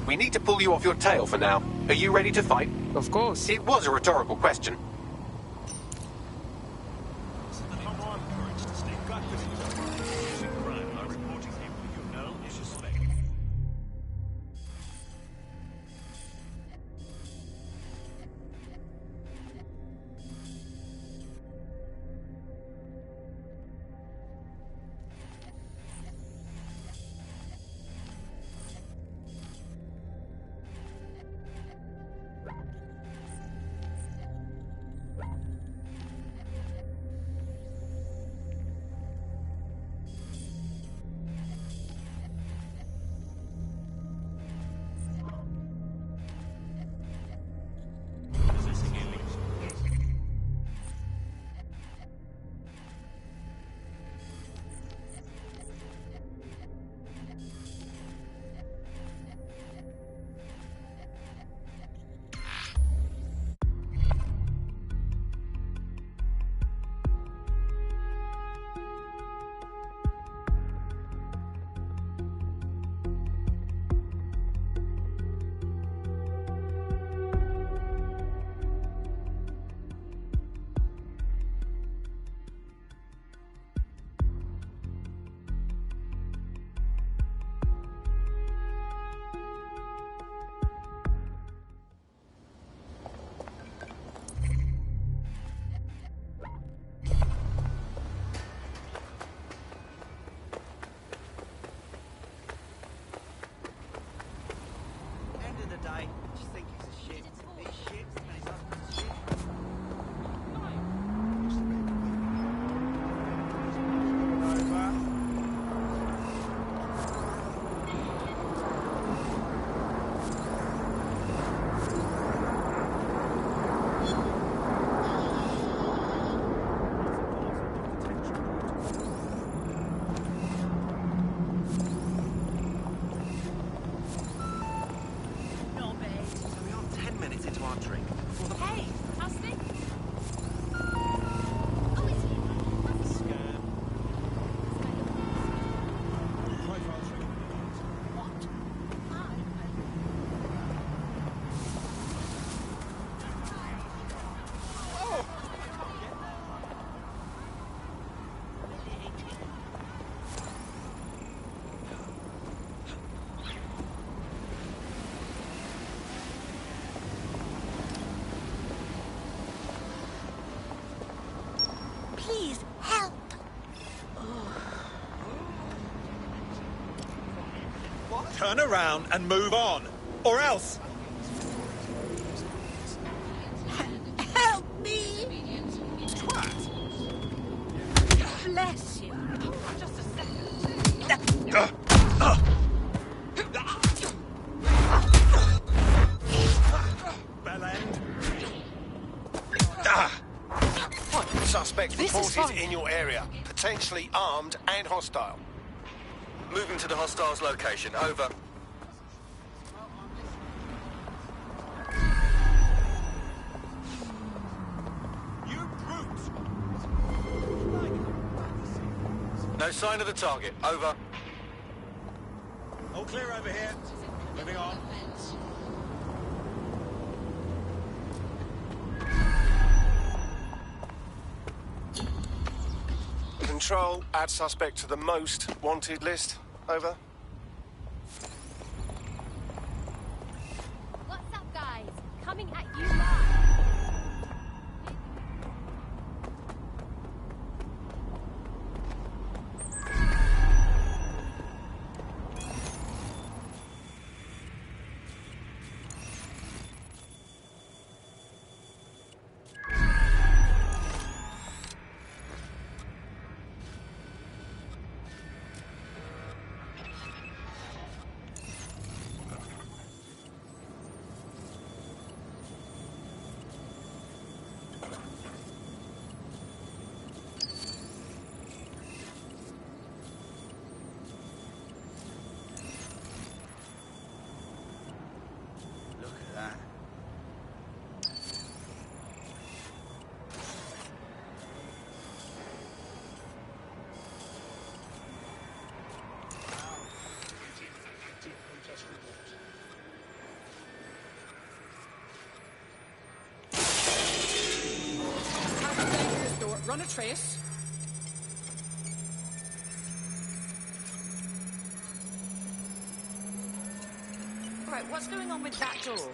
We need to pull you off your tail for now. Are you ready to fight? Of course. It was a rhetorical question. Please, help! Turn around and move on, or else! Help me! Twat! Bless you. Just a second. Bell end. Suspect reported in your area, potentially armed and hostile. Moving to the hostiles location. Over. You brute! No sign of the target. Over. All clear over here. Moving on. Control, add suspect to the most wanted list. Over. What's up, guys? Coming at you live. run a trace. Right, what's going on with that door?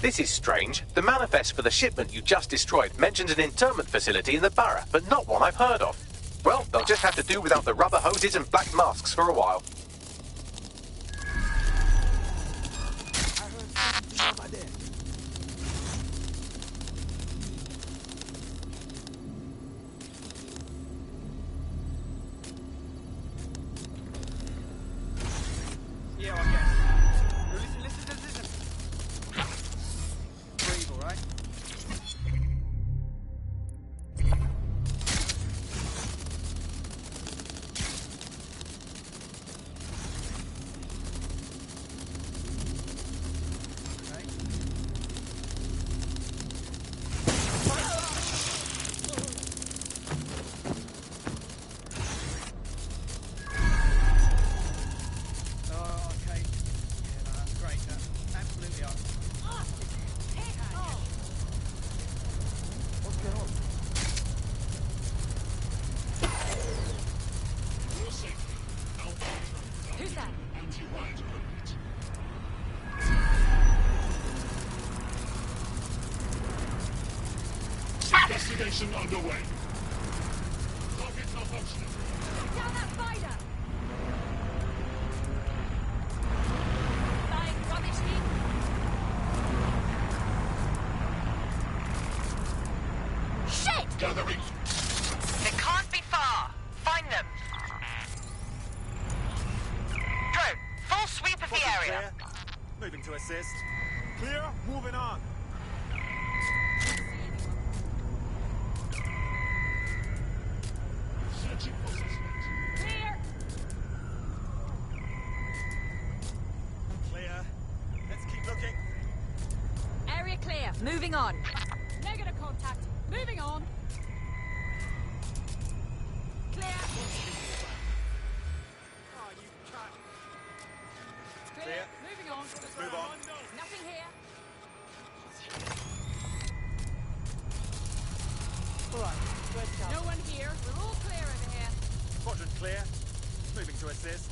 This is strange. The manifest for the shipment you just destroyed mentions an internment facility in the borough, but not one I've heard of. Well, they'll just have to do without the rubber hoses and black masks for a while. Investigation underway. Target malfunction. Down that spider! Flying rubbish heap! Shit! Gathering. They can't be far. Find them. Drone, full sweep of the area. Clear. Moving to assist. Clear, moving on. Searching for suspect. Clear! Moving on. Negative contact. Moving on. Clear. Oh, you cut. Clear. Moving on. Move on. Nothing here. No one here. We're all clear over here. Quadrant clear. Moving to assist.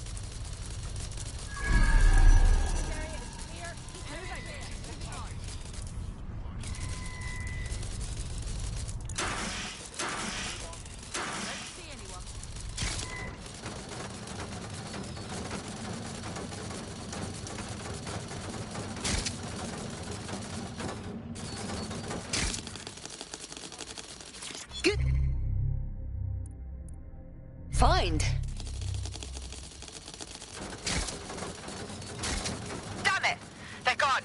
This area is clear. Keep moving. Moving on. Don't see anyone. Good. Find. Damn it! They're gone.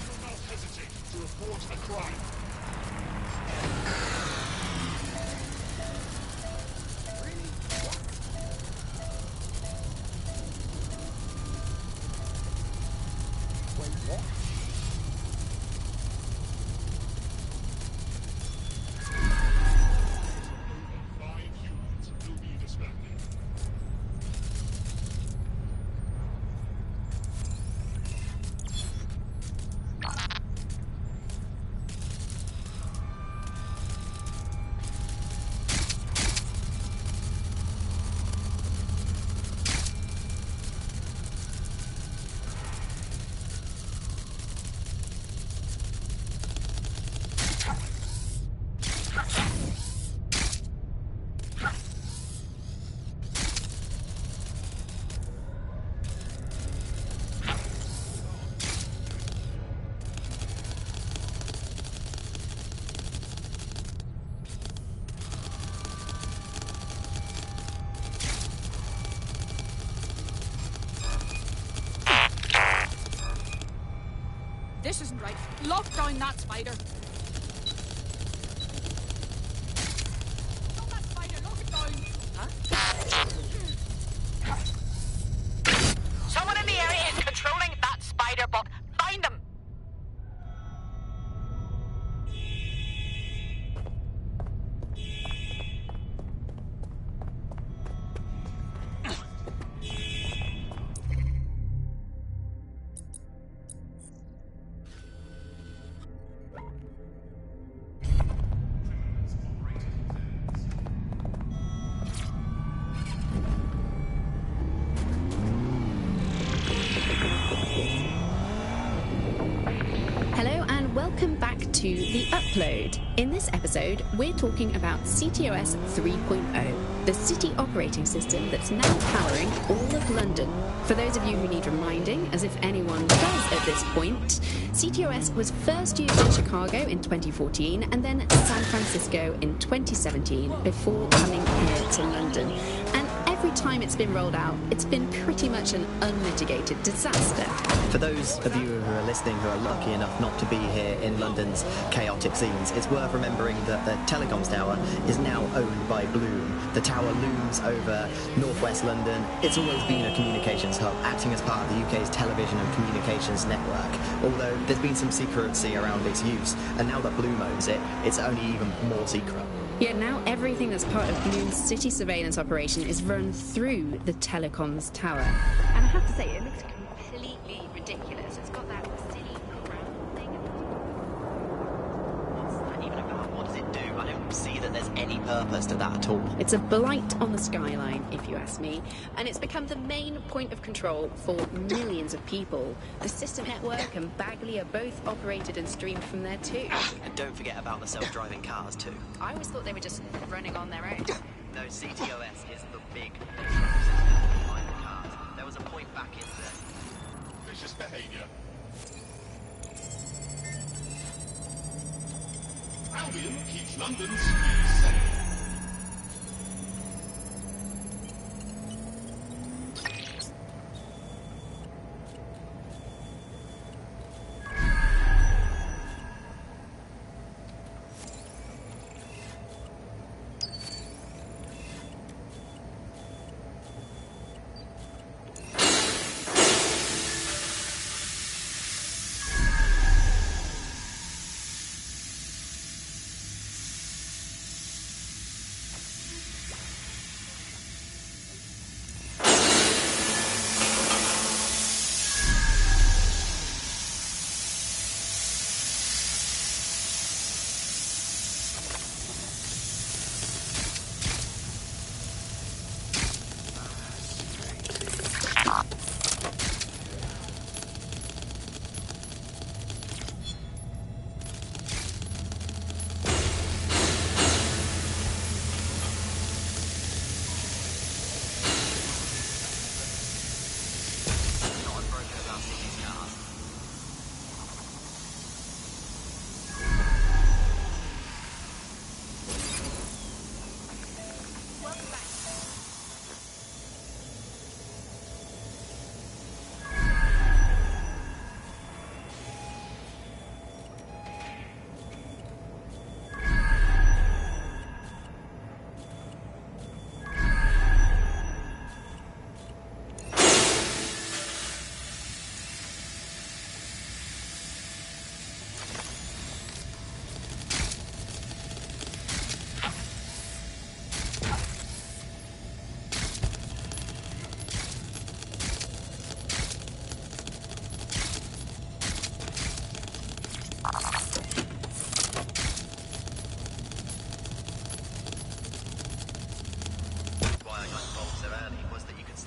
Do not hesitate to report a crime. Five humans will be disbanded. This isn't right. Lock down that spider. Stop that spider. Lock it down. Someone in the area is controlling that spider bot. Find them. Hello and welcome back to The Upload. In this episode, we're talking about CTOS 3.0, the city operating system that's now powering all of London. For those of you who need reminding, as if anyone does at this point, CTOS was first used in Chicago in 2014 and then San Francisco in 2017 before coming here to London. And every time it's been rolled out, it's been pretty much an unmitigated disaster. For those of you who are listening who are lucky enough not to be here in London's chaotic scenes, it's worth remembering that the telecoms tower is now owned by Bloom. The tower looms over northwest London. It's always been a communications hub, acting as part of the UK's television and communications network, although there's been some secrecy around its use, and now that Bloom owns it, it's only even more secret. Yeah, now everything that's part of Bloom's city surveillance operation is run through the telecoms tower. And I have to say, it looks completely ridiculous. It's got that silly crown thing. What's that even about? What does it do? I don't see that there's any purpose to that at all. It's a blight on the skyline, if you ask me, and it's become the main point of control for millions of people. The system network and Bagley are both operated and streamed from there too. And don't forget about the self-driving cars too. I always thought they were just running on their own. No, CTOS is the big control system behind the cars. There was a point back in there. Vicious behavior. Albion keeps London's streets safe.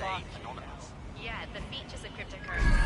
remain anonymous. Yeah, the features of cryptocurrency.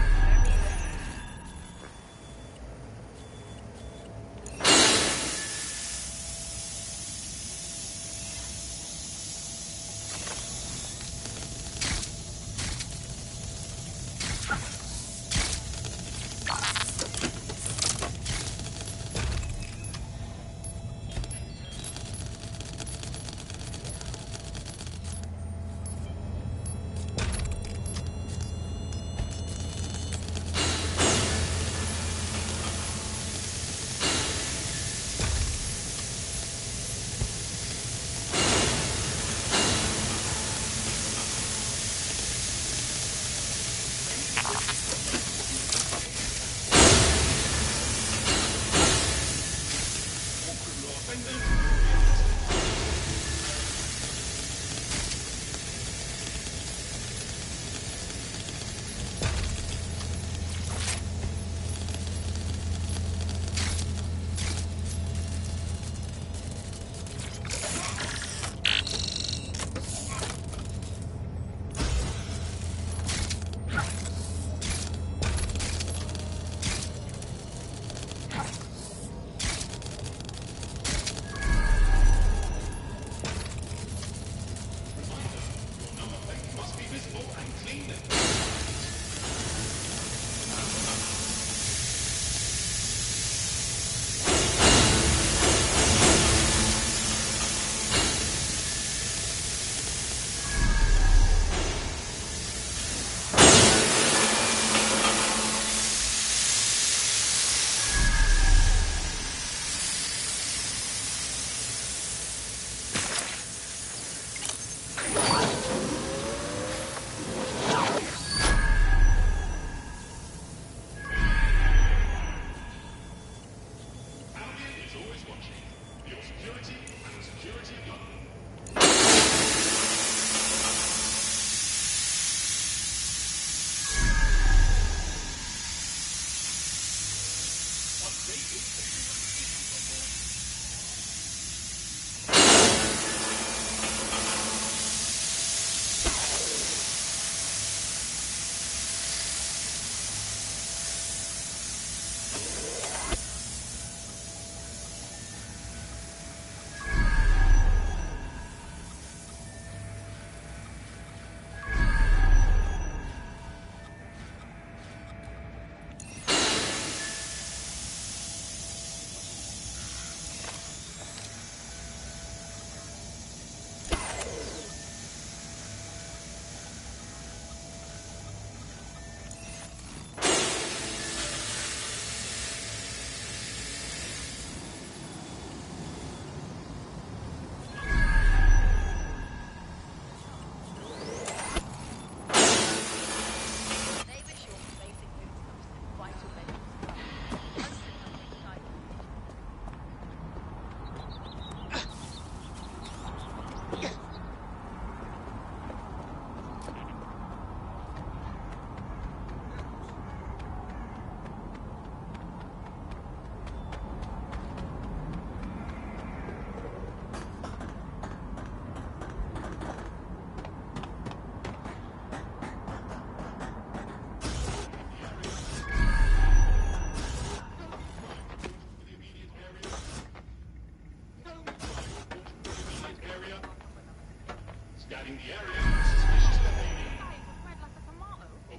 Scanning the area for suspicious behavior.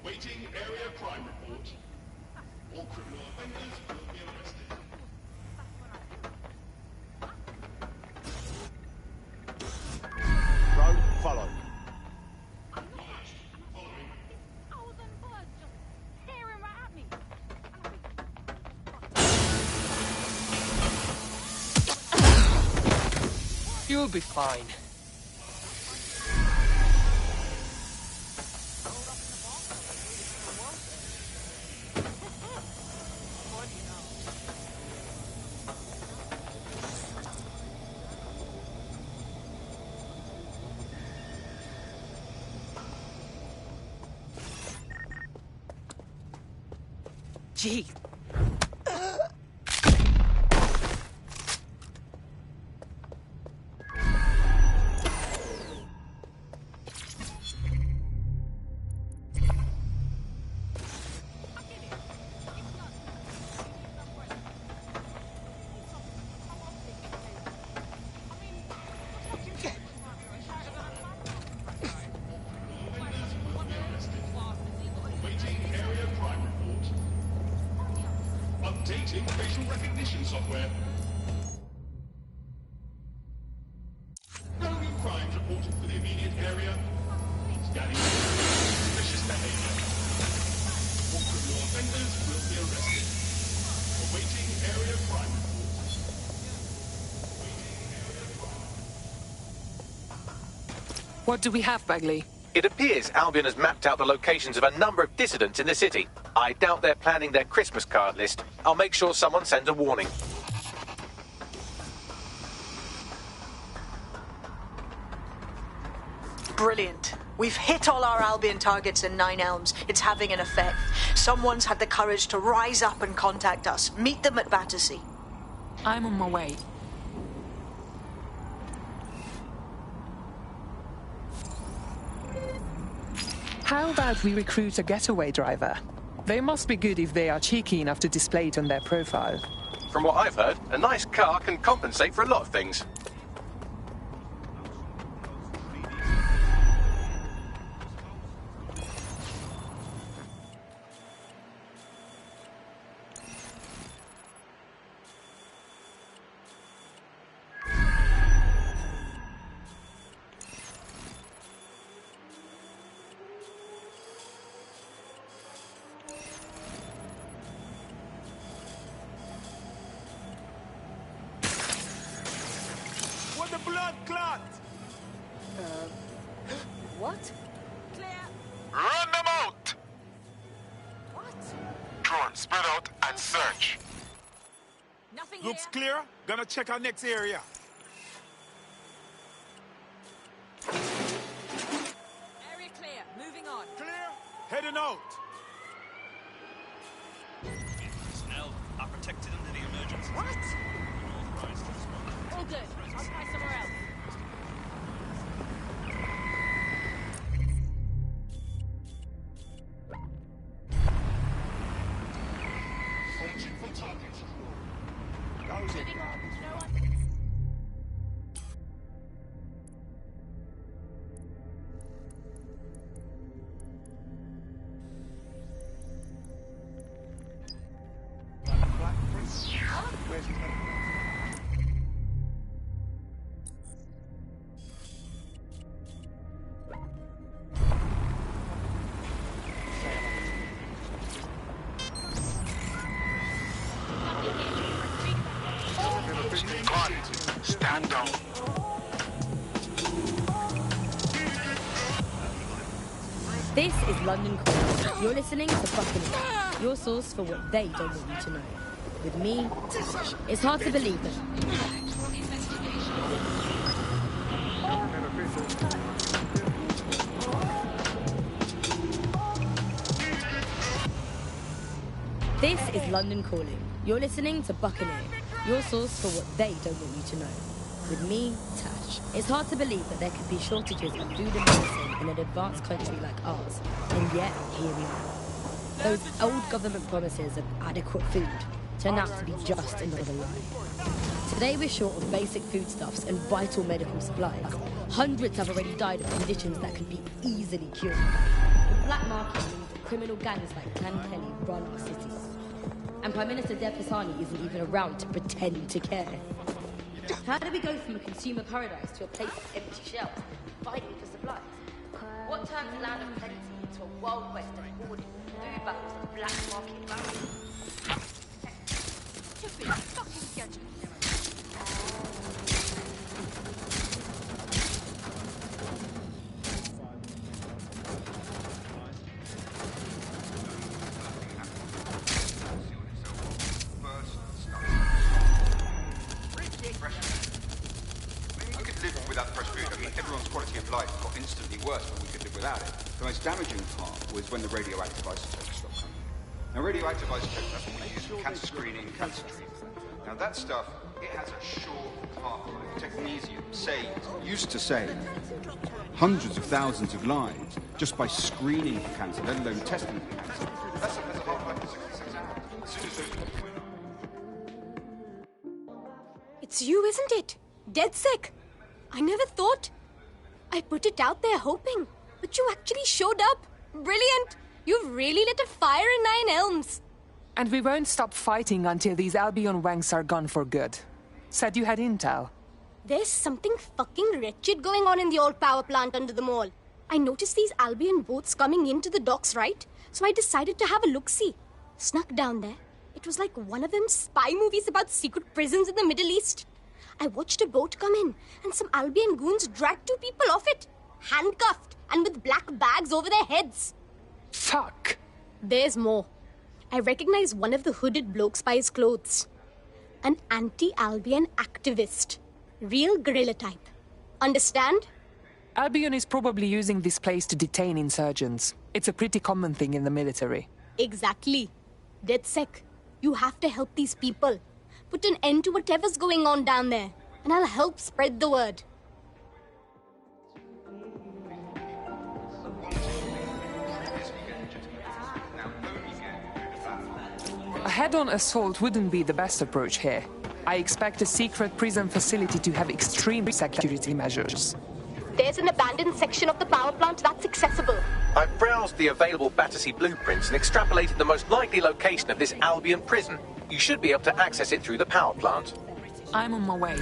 Awaiting area crime report. All criminal offenders will be arrested. Road, follow. You'll be fine. Gee. Activating facial recognition software. No new crimes reported for the immediate area. Scanning suspicious behavior. All criminal offenders will be arrested. Awaiting area crime reports. What do we have, Bagley? It appears Albion has mapped out the locations of a number of dissidents in the city. I doubt they're planning their Christmas card list. I'll make sure someone sends a warning. Brilliant. We've hit all our Albion targets in Nine Elms. It's having an effect. Someone's had the courage to rise up and contact us. Meet them at Battersea. I'm on my way. How about we recruit a getaway driver? They must be good if they are cheeky enough to display it on their profile. From what I've heard, a nice car can compensate for a lot of things. What? Clear. Run them out! What? Drone, spread out and search. Nothing Looks here. clear. Gonna check our next area. Area clear. Moving on. Clear. Heading out. Personnel are protected under the emergency. What? Unauthorized to respond. All good. I'll try somewhere else. Searching for targets. Moving on. No one. Stand down. This is London Cont. You're listening to Buckingham, your source for what they don't want you to know. With me, it's hard to believe it. This is London Calling. You're listening to Buccaneer, your source for what they don't want you to know. With me, Tash. It's hard to believe that there could be shortages of food and medicine in an advanced country like ours, and yet here we are. Those old government promises of adequate food turn out to be just another lie. Today we're short of basic foodstuffs and vital medical supplies. Hundreds have already died of conditions that could be easily cured. The black market means that criminal gangs like Clan Kelly run our cities. And Prime Minister Dev Hasani isn't even around to pretend to care. How do we go from a consumer paradise to a place of empty shelves, fighting for supplies? What turns a land of plenty into a wild west of hoarding, food battles and black market barriers? Stupid fucking gadget. The most damaging part was when the radioactive isotopes stopped coming. Now, radioactive isotopes, that's what we use for cancer screening, cancer treatment. Now, that stuff, it has a short half-life. Technetium used to save hundreds of thousands of lives just by screening for cancer, let alone testing for cancer. That stuff has a half-life of 66 hours. As soon as those It's you, isn't it? Dead sick. I never thought. I put it out there hoping. But you actually showed up. Brilliant. You've really lit a fire in Nine Elms. And we won't stop fighting until these Albion wanks are gone for good. Said you had intel. There's something fucking wretched going on in the old power plant under the mall. I noticed these Albion boats coming into the docks, right? So I decided to have a look-see. Snuck down there. It was like one of them spy movies about secret prisons in the Middle East. I watched a boat come in, and some Albion goons dragged 2 people off it. Handcuffed, and with black bags over their heads. Fuck! There's more. I recognize one of the hooded blokes by his clothes. An anti-Albion activist. Real guerrilla type. Understand? Albion is probably using this place to detain insurgents. It's a pretty common thing in the military. Exactly. DedSec, you have to help these people. Put an end to whatever's going on down there. And I'll help spread the word. A head-on assault wouldn't be the best approach here. I expect a secret prison facility to have extreme security measures. There's an abandoned section of the power plant that's accessible. I've browsed the available Battersea blueprints and extrapolated the most likely location of this Albion prison. You should be able to access it through the power plant. I'm on my way.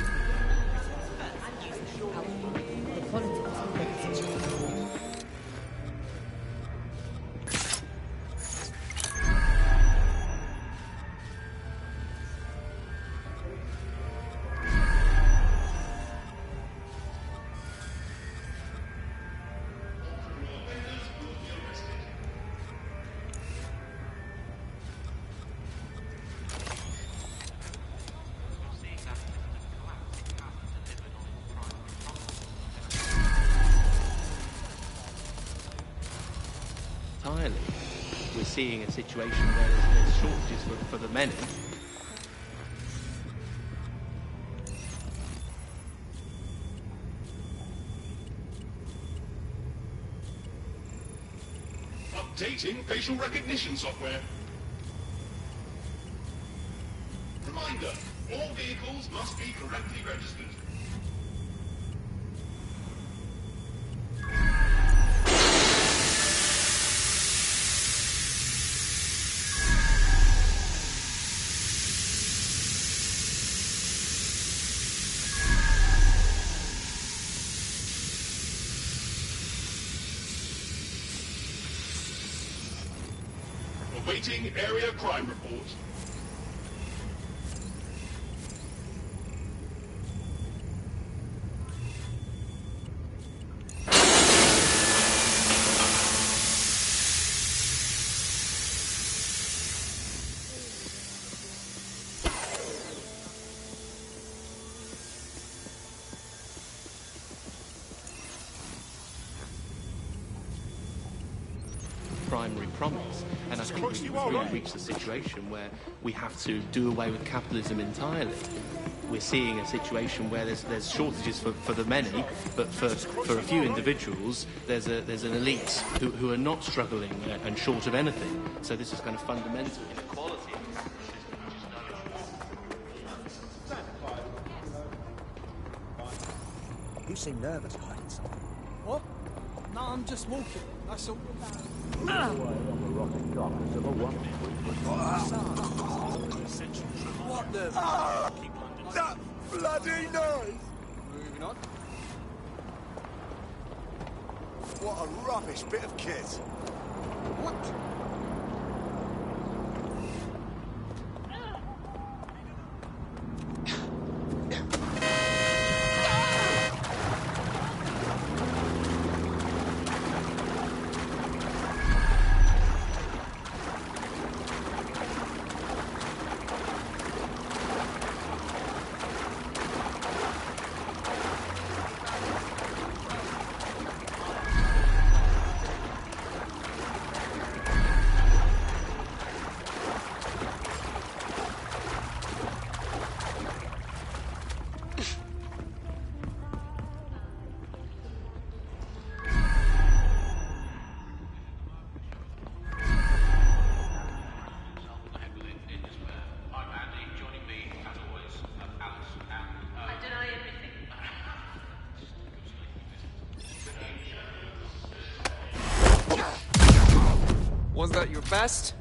We're seeing a situation where there's shortages for the many. Updating facial recognition software. Reminder, all vehicles must be correctly registered. Awaiting area crime report. Primary promise, and I think we've really reached a situation where we have to do away with capitalism entirely. We're seeing a situation where there's shortages for the many, but for a few individuals, there's an elite who are not struggling and short of anything. So this is kind of fundamental inequality. You seem nervous hiding something. What? No, I'm just walking. That's all. What the? That bloody noise! Moving on. What a rubbish bit of kit. What? Was that your best?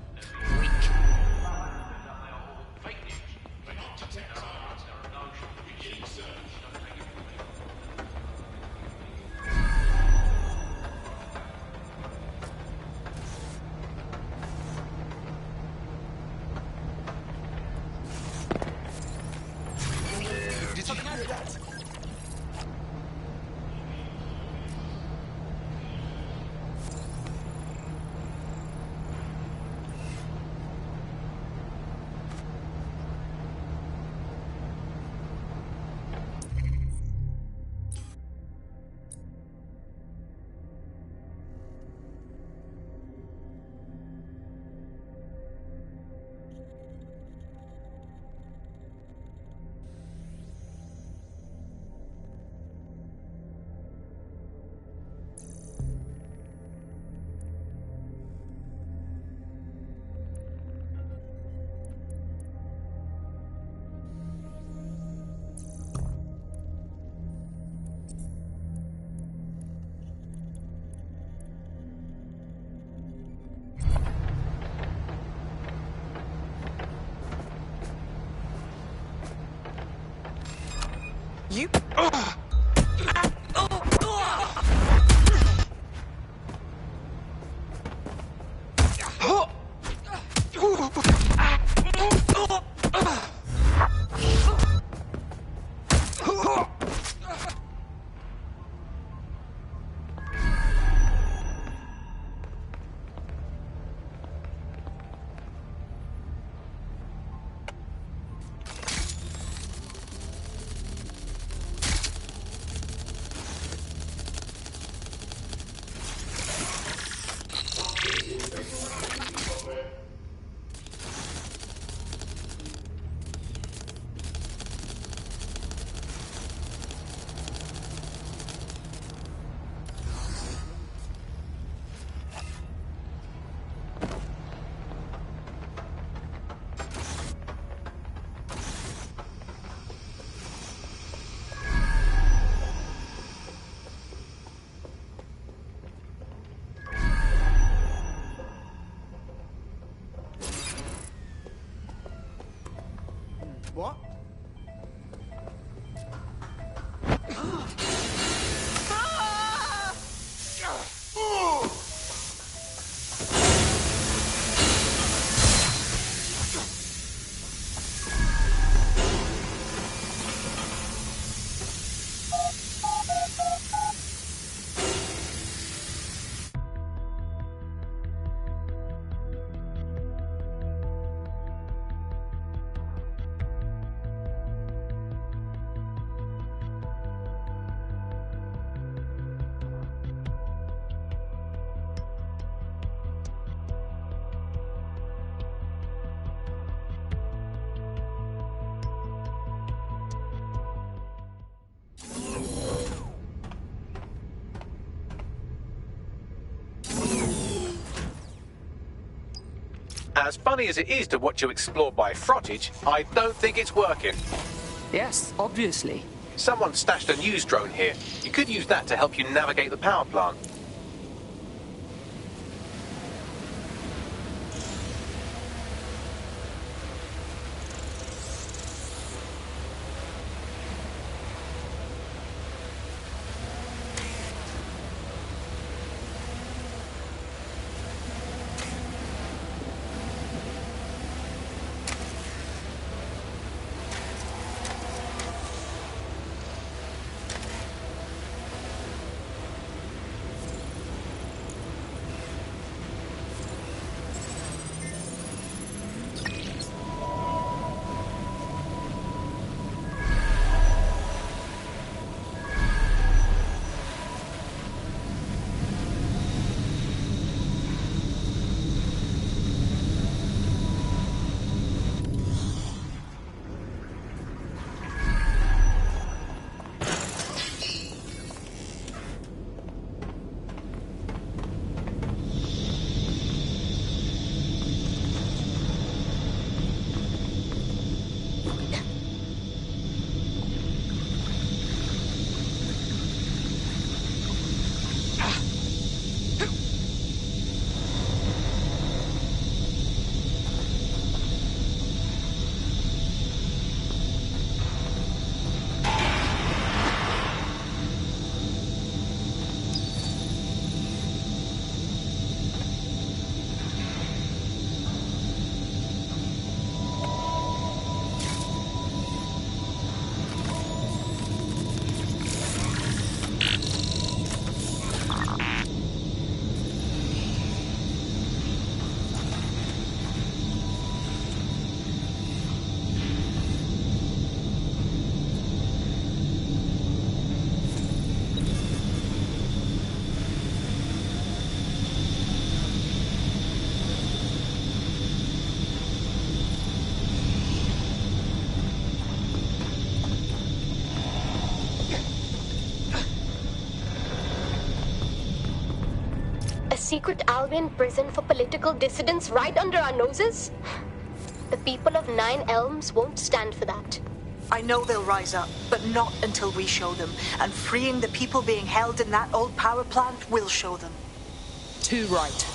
What? As funny as it is to watch you explore by frottage, I don't think it's working. Yes, obviously. Someone stashed a news drone here. You could use that to help you navigate the power plant. Secret Albion prison for political dissidents right under our noses? The people of Nine Elms won't stand for that. I know they'll rise up, but not until we show them. And freeing the people being held in that old power plant will show them. Too right.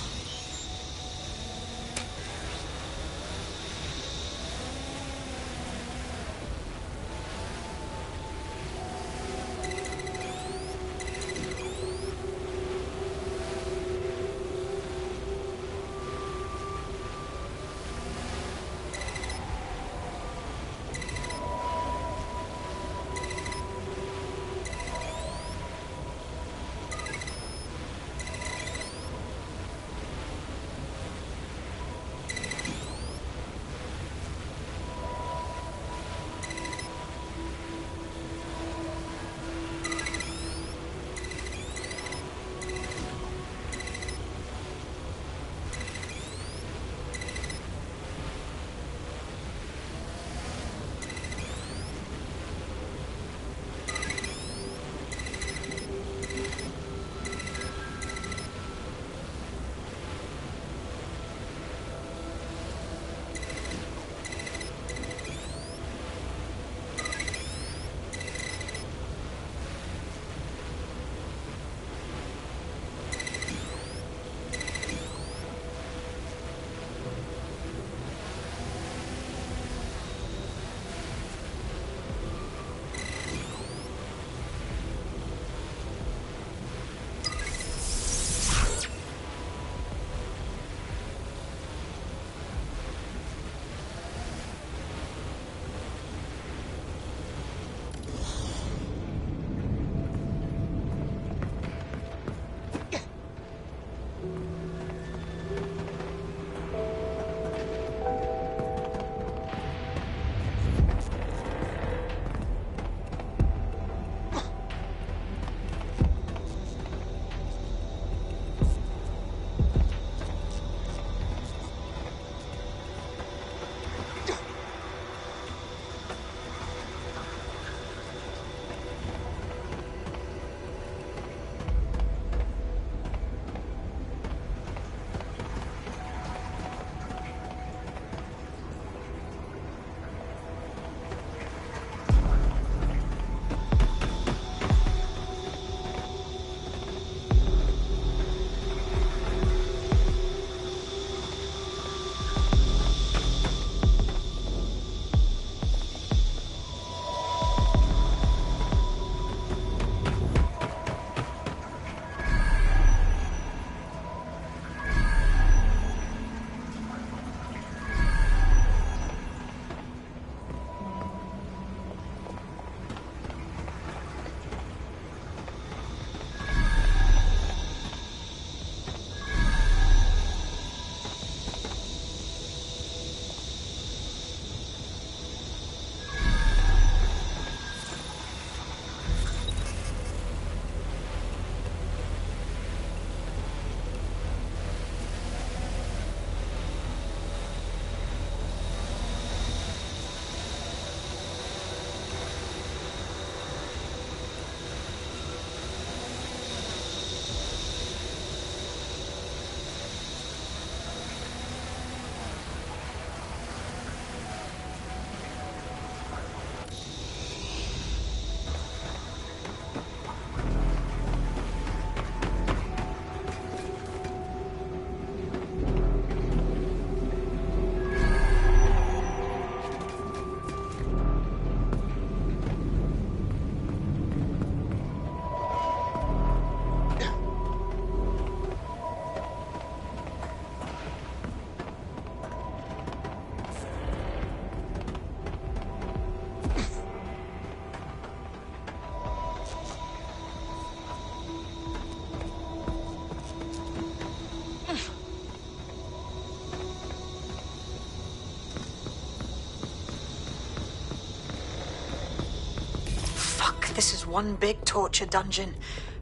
This is one big torture dungeon.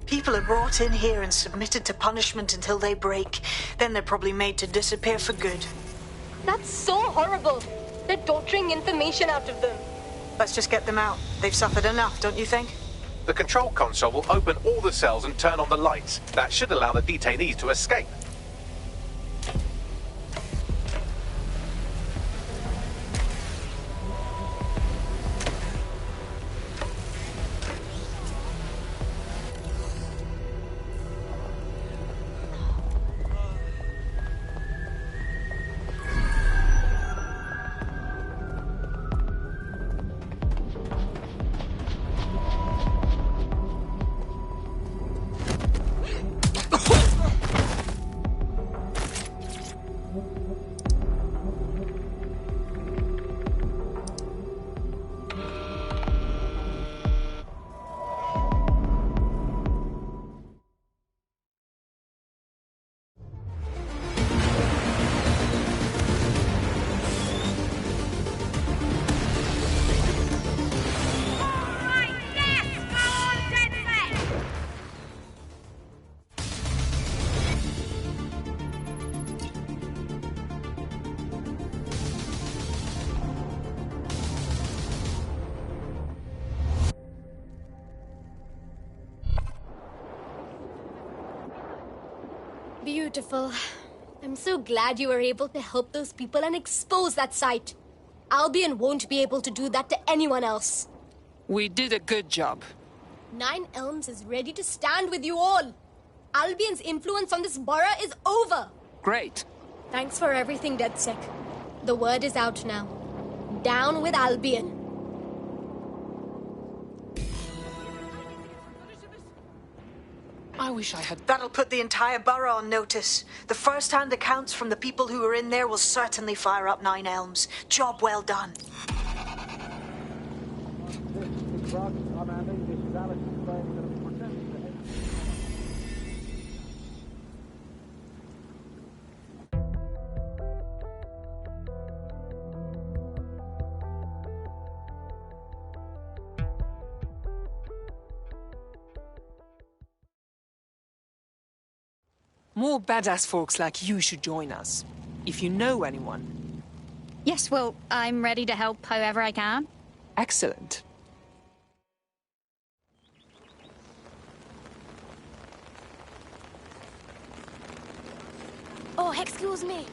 People are brought in here and submitted to punishment until they break. Then they're probably made to disappear for good. That's so horrible. They're torturing information out of them. Let's just get them out. They've suffered enough, don't you think? The control console will open all the cells and turn on the lights. That should allow the detainees to escape. Beautiful. I'm so glad you were able to help those people and expose that site. Albion won't be able to do that to anyone else. We did a good job. Nine Elms is ready to stand with you all. Albion's influence on this borough is over. Great. Thanks for everything, DeadSec. The word is out now. Down with Albion. I wish I had... That'll put the entire borough on notice. The first-hand accounts from the people who were in there will certainly fire up Nine Elms. Job well done. More badass folks like you should join us. If you know anyone. Yes, well, I'm ready to help however I can. Excellent. Oh, excuse me.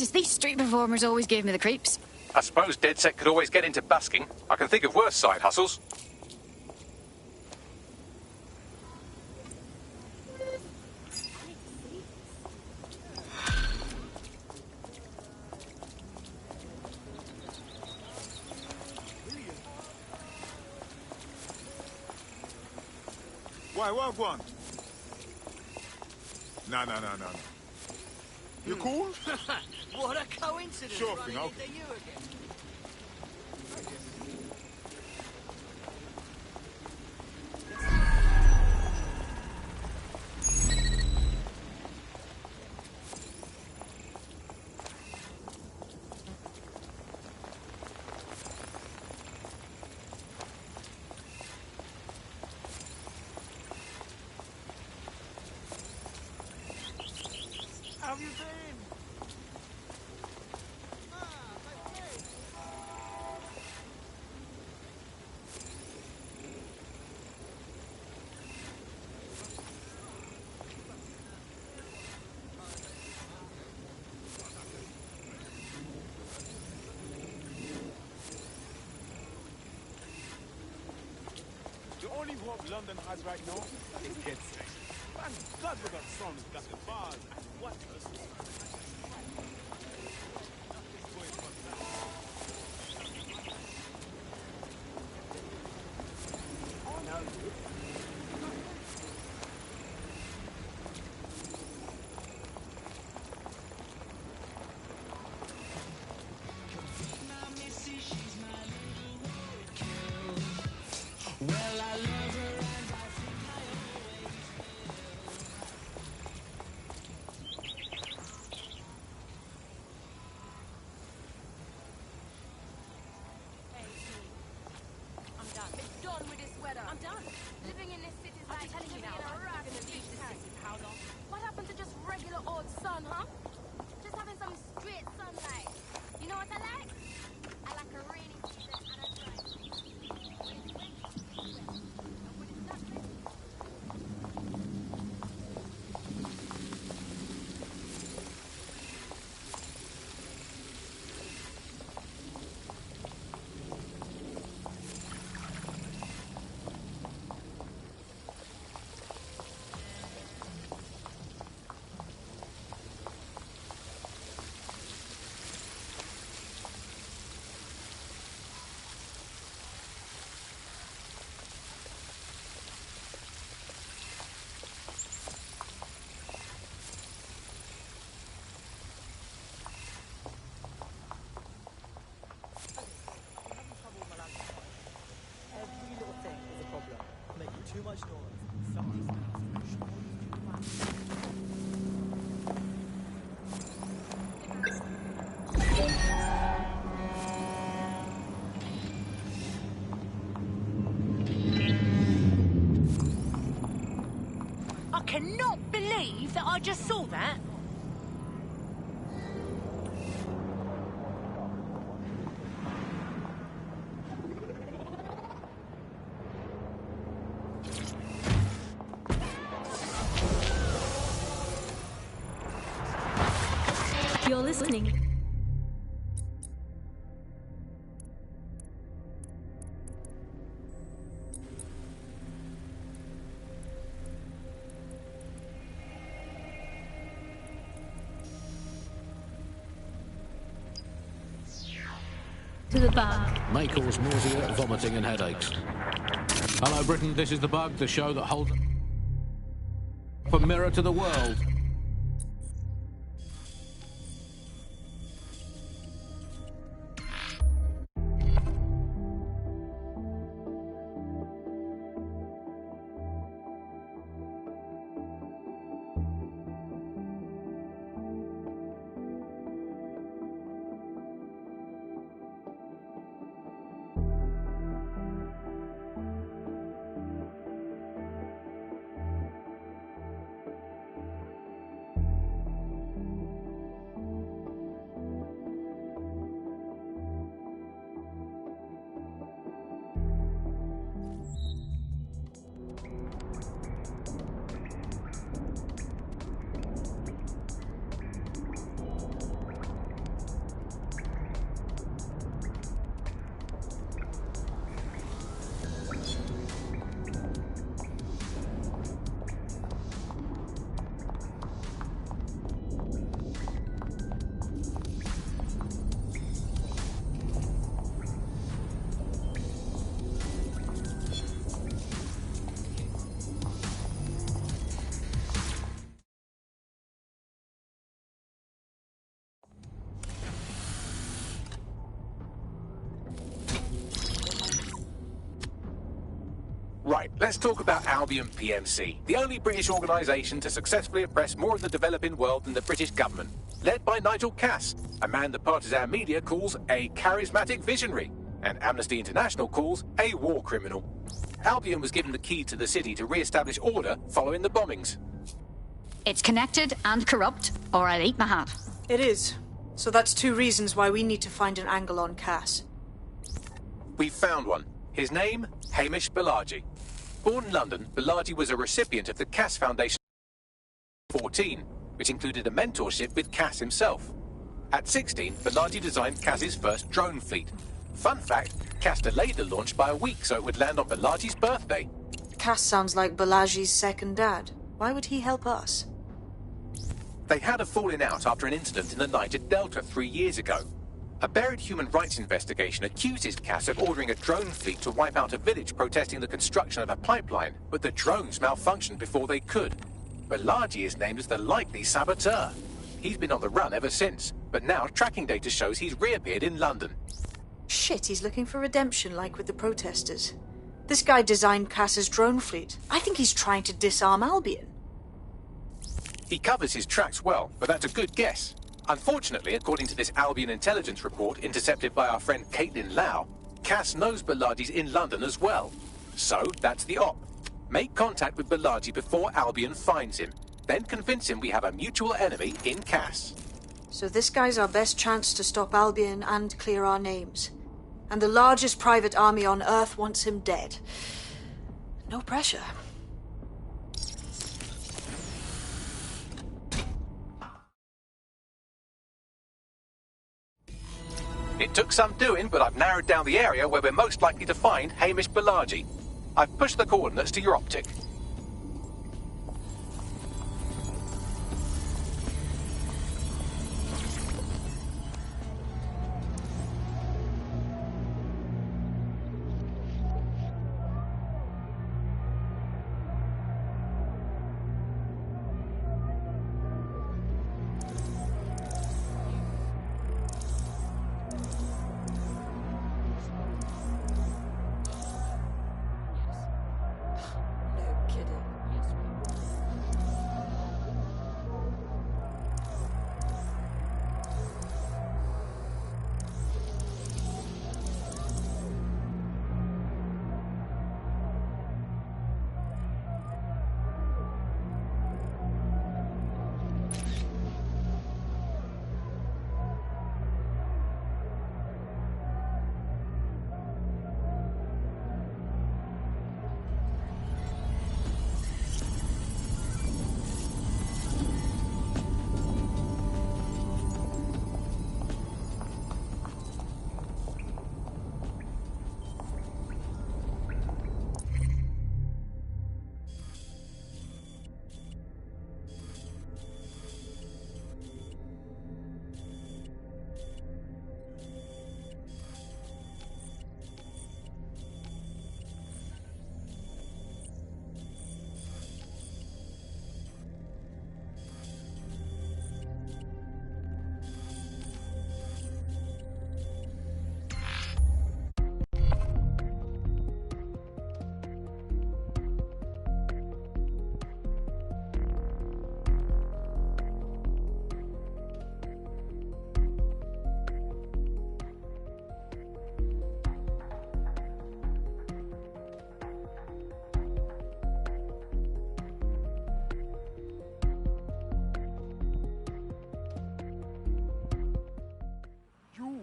Just these street performers always give me the creeps. I suppose Dead Set could always get into busking. I can think of worse side hustles. Why, what one? No. You cool? What a coincidence! Sure running thing, okay. into you again. How have you been? The only hope London has right now is Dead Set. Man, God, we got songs, got the bars, and what else? I'm done. It's done with this weather. I'm done. Living in this city is like living in a rat in a deep city. How long? What happened to just regular old sun, huh? Just having some straight sunlight. You know what I like? I like a rainy season and a dry season. When it's wet, it's wet. And when it's not wet, Every little thing is a problem. Making too much noise. Someone's I cannot believe that I just saw that. You're listening. To the bug. May cause nausea, vomiting and headaches. Hello Britain, this is The Bug, the show that holds up a mirror to the world. Right, let's talk about Albion PMC, the only British organisation to successfully oppress more of the developing world than the British government, led by Nigel Cass, a man the partisan media calls a charismatic visionary, and Amnesty International calls a war criminal. Albion was given the key to the city to re-establish order following the bombings. It's connected and corrupt, or I'll eat my hat. It is. So that's 2 reasons why we need to find an angle on Cass. We've found one. His name, Hamish Balaji. Born in London, Balaji was a recipient of the Cass Foundation 14, which included a mentorship with Cass himself. At 16, Balaji designed Cass's first drone fleet. Fun fact, Cass delayed the launch by a week so it would land on Balaji's birthday. Cass sounds like Balaji's second dad. Why would he help us? They had a falling out after an incident in the Niger Delta 3 years ago. A buried human rights investigation accuses Cass of ordering a drone fleet to wipe out a village protesting the construction of a pipeline, but the drones malfunctioned before they could. Balaji is named as the likely saboteur. He's been on the run ever since, but now tracking data shows he's reappeared in London. Shit, he's looking for redemption like with the protesters. This guy designed Cass's drone fleet. I think he's trying to disarm Albion. He covers his tracks well, but that's a good guess. Unfortunately, according to this Albion intelligence report intercepted by our friend Caitlin Lau, Cass knows Balaji's in London as well. So, that's the op. Make contact with Balaji before Albion finds him. Then convince him we have a mutual enemy in Cass. So this guy's our best chance to stop Albion and clear our names. And the largest private army on Earth wants him dead. No pressure. It took some doing, but I've narrowed down the area where we're most likely to find Hamish Balaji. I've pushed the coordinates to your optic.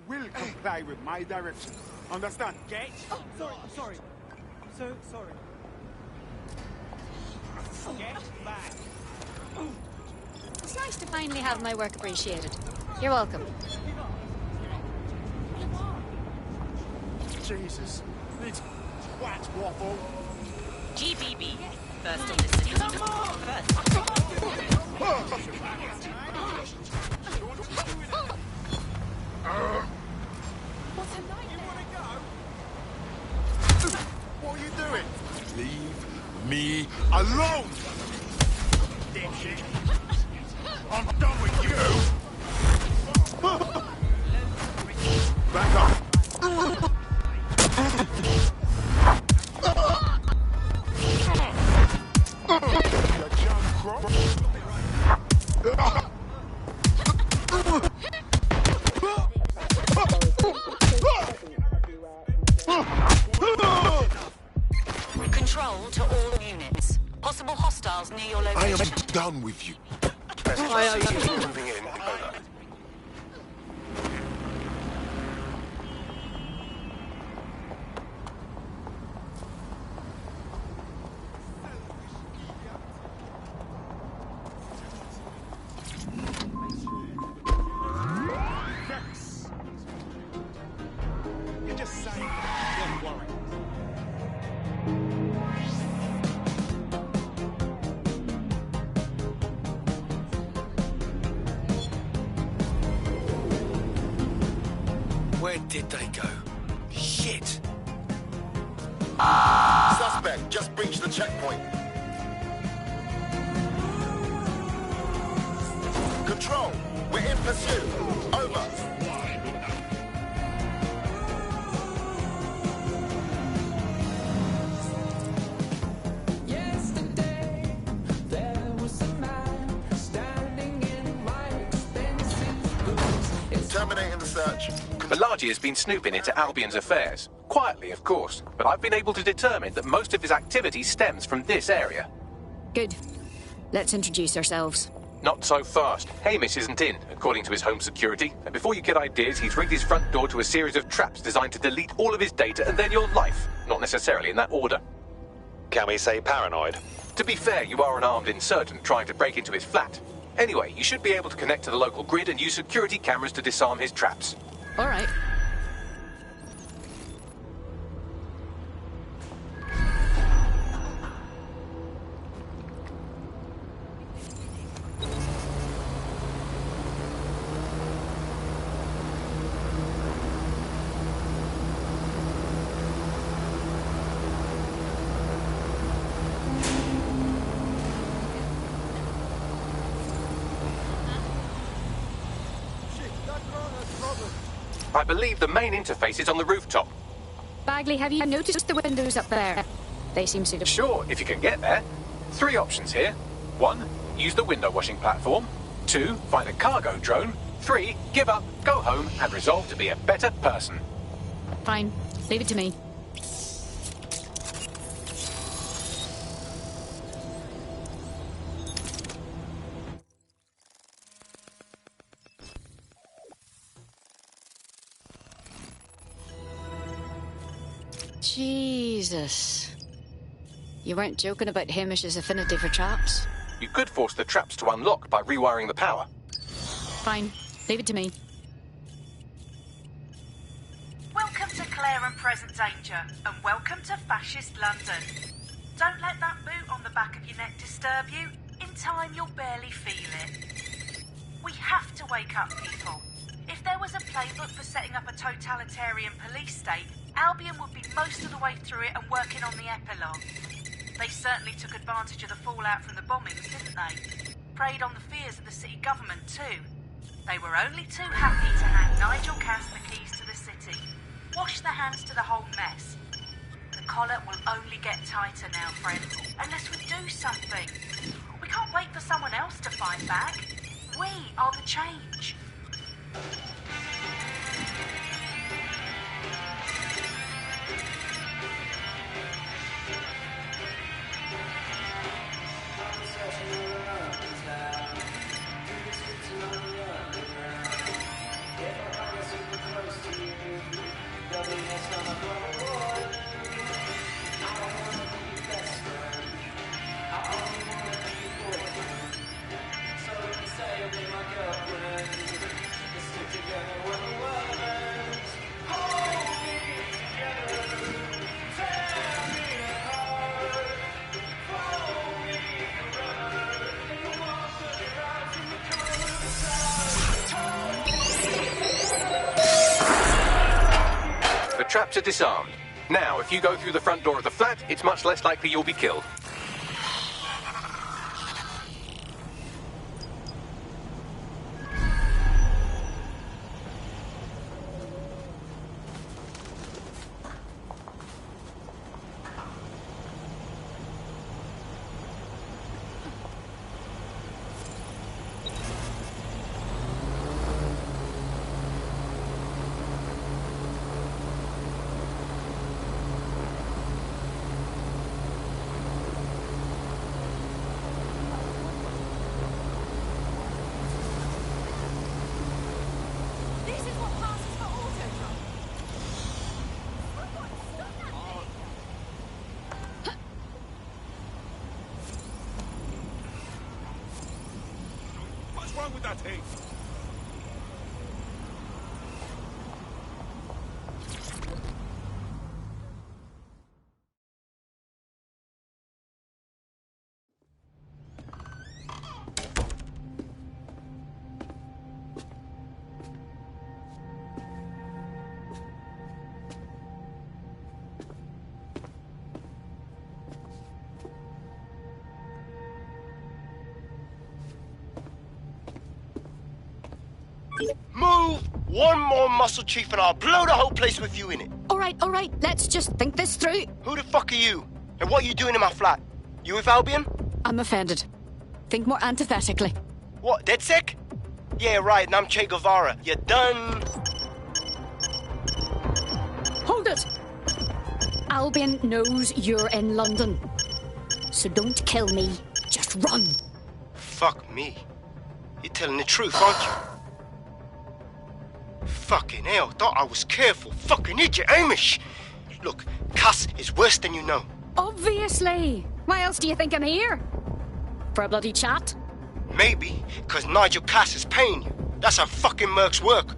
Will comply with my directions. Understand? Get? Oh, sorry, I'm sorry. I'm so sorry. Get back. It's nice to finally have my work appreciated. You're welcome. Jesus. This twat waffle. GBB. First on this city. What a nightmare. What are you doing? Leave me alone! Dipshit. I'm done with you! Back up! hostiles near your I am location. done with you. Moving in. Over. You're just saying that. Don't worry. Where did they go? Shit! Suspect just breached the checkpoint. Control, we're in pursuit. Over. Terminating the search. Balaji has been snooping into Albion's affairs. Quietly, of course, but I've been able to determine that most of his activity stems from this area. Good. Let's introduce ourselves. Not so fast. Hamish isn't in, according to his home security. And before you get ideas, he's rigged his front door to a series of traps designed to delete all of his data and then your life. Not necessarily in that order. Can we say paranoid? To be fair, you are an armed insurgent trying to break into his flat. Anyway, you should be able to connect to the local grid and use security cameras to disarm his traps. All right. I believe the main interface is on the rooftop. Bagley, have you noticed the windows up there? They seem suitable. Sure, if you can get there. 3 options here. 1, use the window washing platform. 2, find a cargo drone. 3, give up, go home, and resolve to be a better person. Fine. Leave it to me. Jesus. You weren't joking about Hamish's affinity for traps? You could force the traps to unlock by rewiring the power. Fine. Leave it to me. Welcome to Claire and Present Danger, and welcome to Fascist London. Don't let that boot on the back of your neck disturb you. In time, you'll barely feel it. We have to wake up, people. If there was a playbook for setting up a totalitarian police state, Albion would be most of the way through it and working on the epilogue. They certainly took advantage of the fallout from the bombings, didn't they? Preyed on the fears of the city government, too. They were only too happy to hand Nigel Cass the keys to the city. Wash their hands to the whole mess. The collar will only get tighter now, friends, unless we do something. We can't wait for someone else to fight back. We are the change. The traps are disarmed. Now, if you go through the front door of the flat, it's much less likely you'll be killed. chatting. Move! One more muscle chief and I'll blow the whole place with you in it. All right. Let's just think this through. Who the fuck are you? And what are you doing in my flat? You with Albion? I'm offended. Think more antithetically. What, DedSec? Yeah, right, and I'm Che Guevara. You done? Hold it! Albion knows you're in London. So don't kill me. Just run. Fuck me. You're telling the truth, aren't you? Fucking hell, thought I was careful. Fucking idiot, Amish. Look, Cass is worse than you know. Obviously. Why else do you think I'm here? For a bloody chat? Maybe, because Nigel Cass is paying you. That's how fucking mercs work.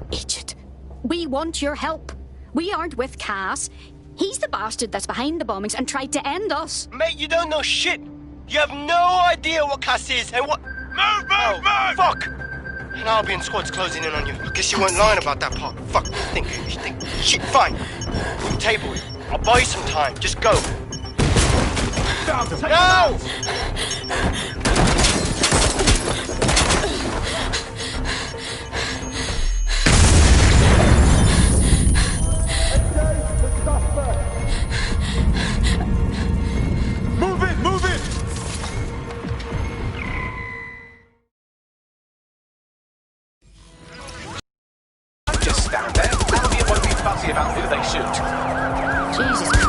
Idiot. We want your help. We aren't with Cass. He's the bastard that's behind the bombings and tried to end us. Mate, you don't know shit. You have no idea what Cass is and what... Move! Fuck! An Albion squad's closing in on you. I guess you weren't lying about that part. Fuck, think. Shit, fine. We'll table it. I'll buy you some time. Just go. No! Move it! Just stand there. Albion won't be fussy about who they shoot. Jesus Christ.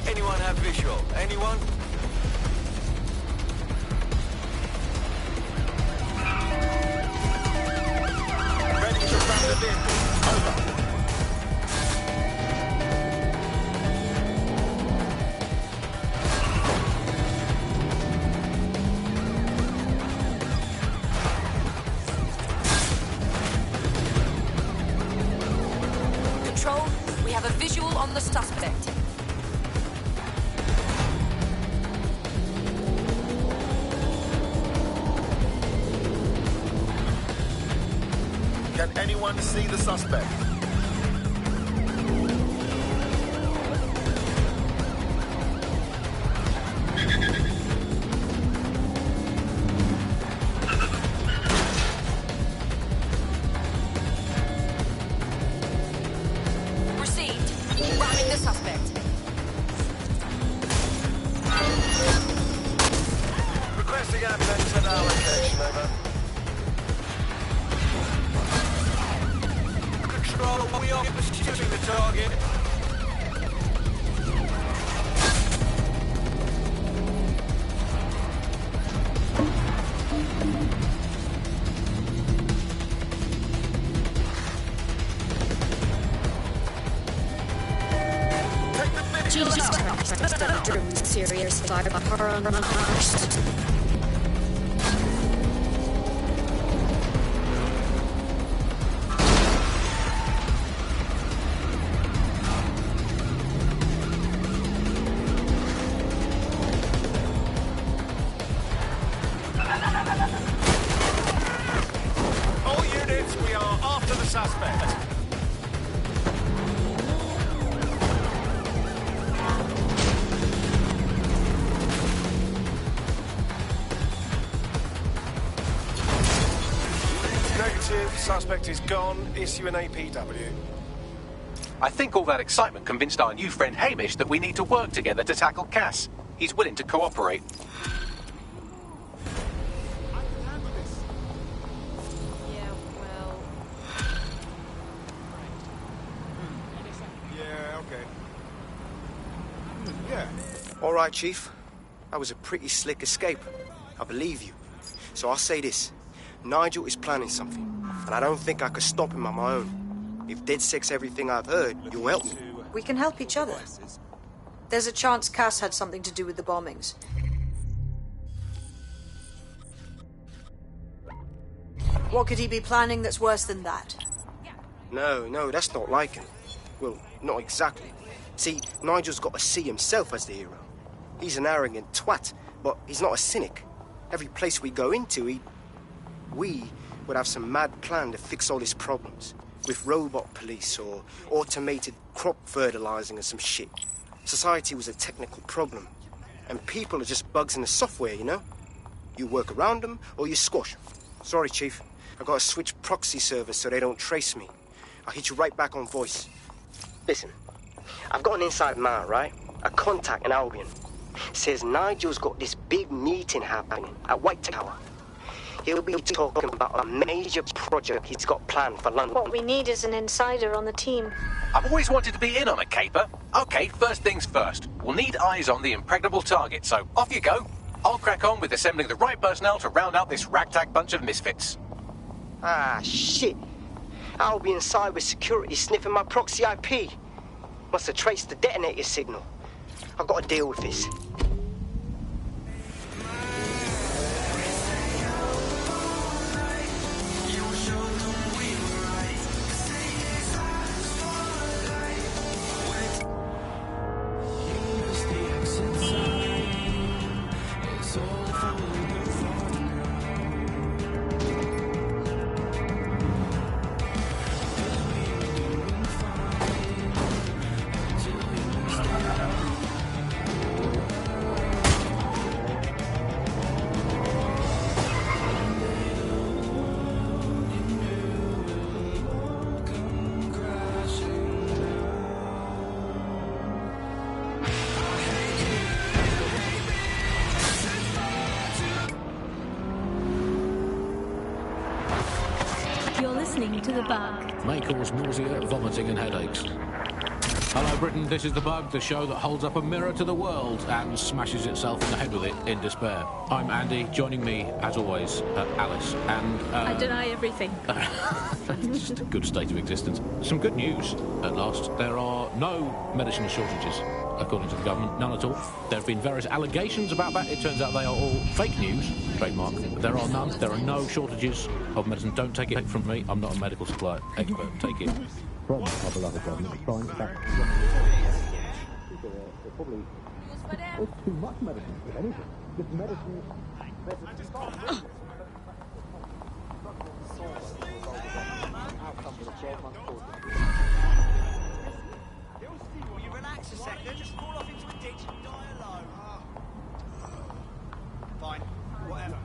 Anyone have visual? Anyone? Ready to run the bin. Over. Control, we have a visual on the suspect. Can anyone see the suspect? Received. Ramming the suspect. Requesting ambulance at our location, over. Control, we are pursuing the target. Jesus Christ. Serious. All units, we are after the suspect. Negative, suspect is gone. Issue an APW. I think all that excitement convinced our new friend Hamish that we need to work together to tackle Cass. He's willing to cooperate. Yeah, okay. Yeah. All right, Chief. That was a pretty slick escape. I believe you. So I'll say this. Nigel is planning something, and I don't think I could stop him on my own. If DedSec's everything I've heard, you'll help me. We can help each other. There's a chance Cass had something to do with the bombings. What could he be planning that's worse than that? No, that's not like him. Well, not exactly. See, Nigel's got to see himself as the hero. He's an arrogant twat, but he's not a cynic. Every place we go into, we would have some mad plan to fix all his problems. With robot police or automated crop fertilizing or some shit. Society was a technical problem. And people are just bugs in the software, you know? You work around them or you squash them. Sorry, Chief. I've got to switch proxy servers so they don't trace me. I'll hit you right back on voice. Listen, I've got an inside man, right? A contact in Albion. Says Nigel's got this big meeting happening at White Tower. He'll be talking about a major project he's got planned for London. What we need is an insider on the team. I've always wanted to be in on a caper. Okay, first things first. We'll need eyes on the impregnable target, so off you go. I'll crack on with assembling the right personnel to round out this ragtag bunch of misfits. Ah, shit. Albion cybersecurity sniffing my proxy IP. Must have traced the detonator signal. I've got to deal with this. To the bug. May cause nausea, vomiting and headaches. Hello Britain, this is The Bug, the show that holds up a mirror to the world and smashes itself in the head with it in despair. I'm Andy, joining me, as always, Alice, and... I deny everything. It's just a good state of existence. Some good news, at last. There are no medicine shortages, according to the government, none at all. There have been various allegations about that. It turns out they are all fake news, trademark. There are none. There are no shortages of medicine. Don't take it from me. I'm not a medical supply expert. Take it from our beloved government. Trying to back... Probably... It's too much medicine, if anything. Just medicine... Will you relax a second? Just fall off into a ditch and die alone. Fine, whatever.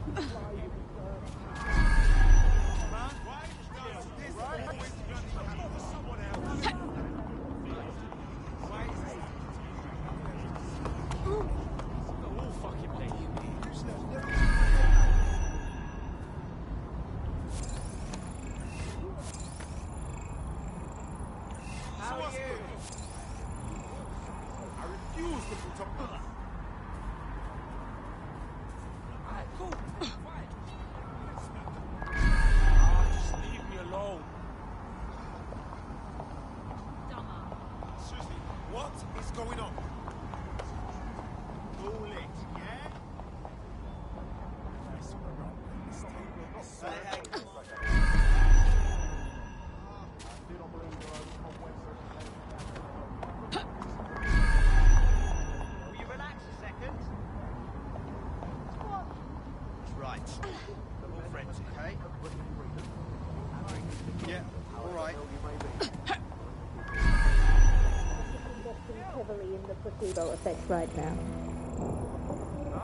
Heavily in the placebo effect right now.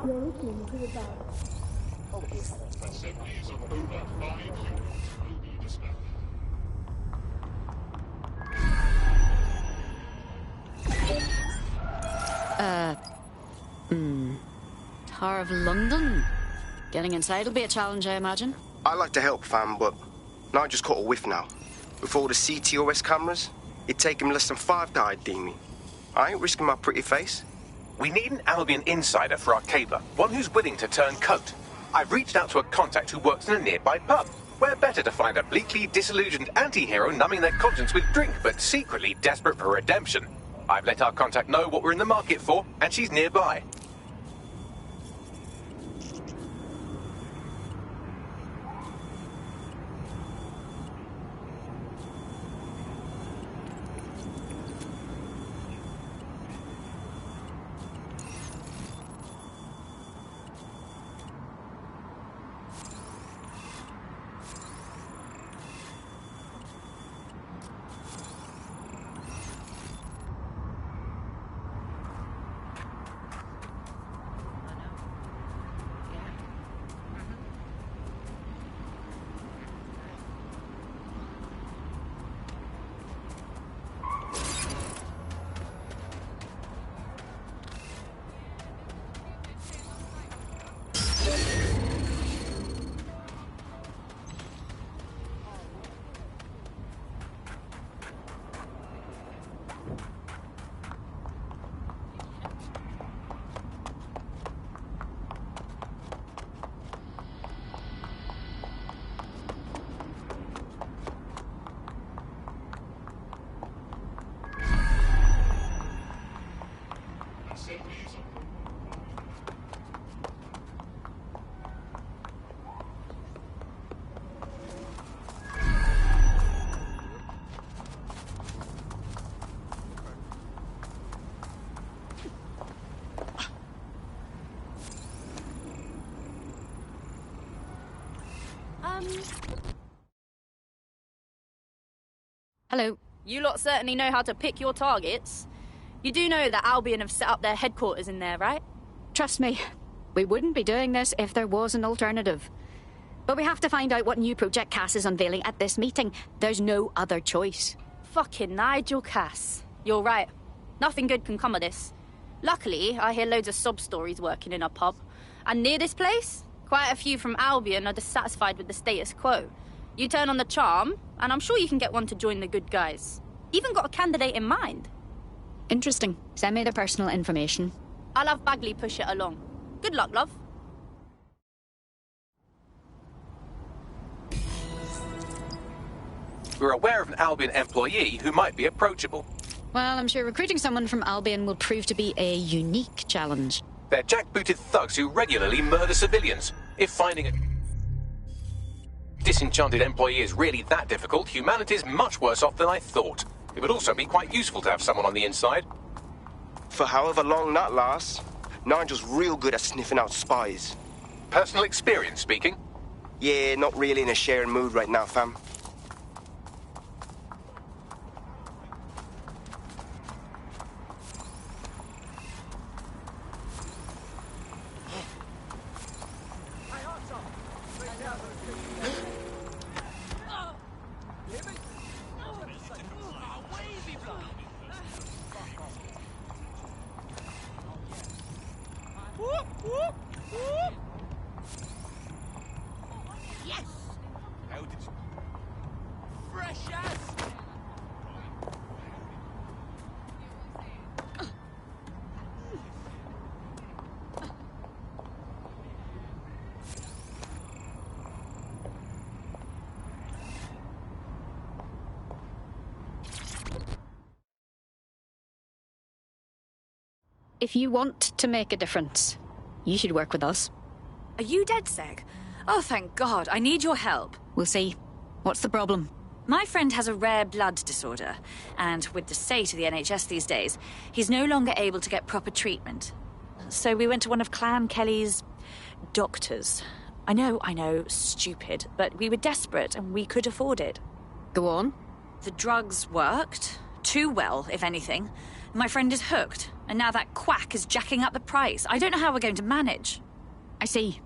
You're listening to the bug. Tower of London? Getting inside will be a challenge, I imagine. I'd like to help, fam, but Nigel's caught a whiff now. With all the CTOS cameras, it'd take him less than 5 to ID me. I ain't risking my pretty face. We need an Albion insider for our cabler, one who's willing to turn coat. I've reached out to a contact who works in a nearby pub. Where better to find a bleakly disillusioned anti-hero numbing their conscience with drink, but secretly desperate for redemption. I've let our contact know what we're in the market for, and she's nearby. Hello. You lot certainly know how to pick your targets. You do know that Albion have set up their headquarters in there, right? Trust me, we wouldn't be doing this if there was an alternative. But we have to find out what new project Cass is unveiling at this meeting. There's no other choice. Fucking Nigel Cass. You're right. Nothing good can come of this. Luckily, I hear loads of sob stories working in a pub. And near this place, quite a few from Albion are dissatisfied with the status quo. You turn on the charm, and I'm sure you can get one to join the good guys. Even got a candidate in mind. Interesting. Send me the personal information. I'll have Bagley push it along. Good luck, love. We're aware of an Albion employee who might be approachable. Well, I'm sure recruiting someone from Albion will prove to be a unique challenge. They're jackbooted thugs who regularly murder civilians. If finding a disenchanted employee is really that difficult, humanity's much worse off than I thought. It would also be quite useful to have someone on the inside. For however long that lasts, Nigel's real good at sniffing out spies. Personal experience speaking? Yeah, not really in a sharing mood right now, fam. Yes! How did you... Fresh as... If you want to make a difference, you should work with us. Are you dead, Seg? Oh, thank God. I need your help. We'll see. What's the problem? My friend has a rare blood disorder, and with the state of the NHS these days, he's no longer able to get proper treatment. So we went to one of Clan Kelly's doctors. I know, stupid, but we were desperate and we could afford it. Go on. The drugs worked. Too well, if anything. My friend is hooked, and now that quack is jacking up the price. I don't know how we're going to manage. I see.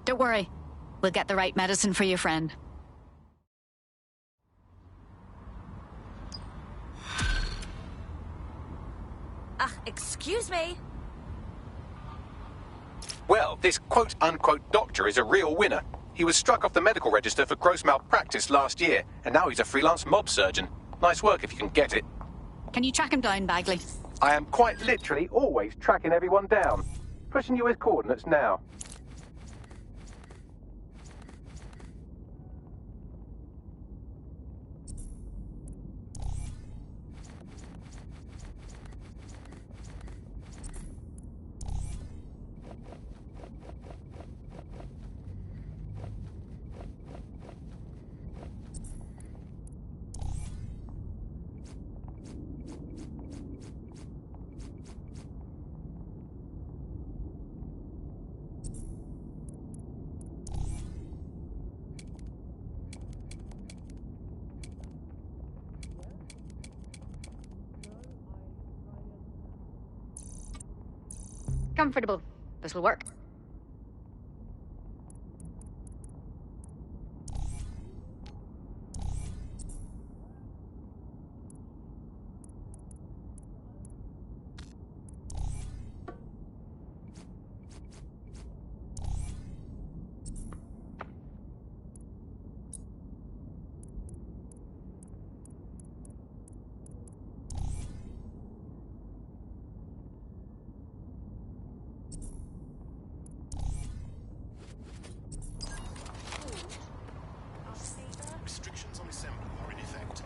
Don't worry. We'll get the right medicine for your friend. Excuse me? Well, this quote-unquote doctor is a real winner. He was struck off the medical register for gross malpractice last year, and now he's a freelance mob surgeon. Nice work if you can get it. Can you track him down, Bagley? I am quite literally always tracking everyone down. Pushing you with coordinates now. Comfortable. This'll work. Restrictions on assembly are in effect.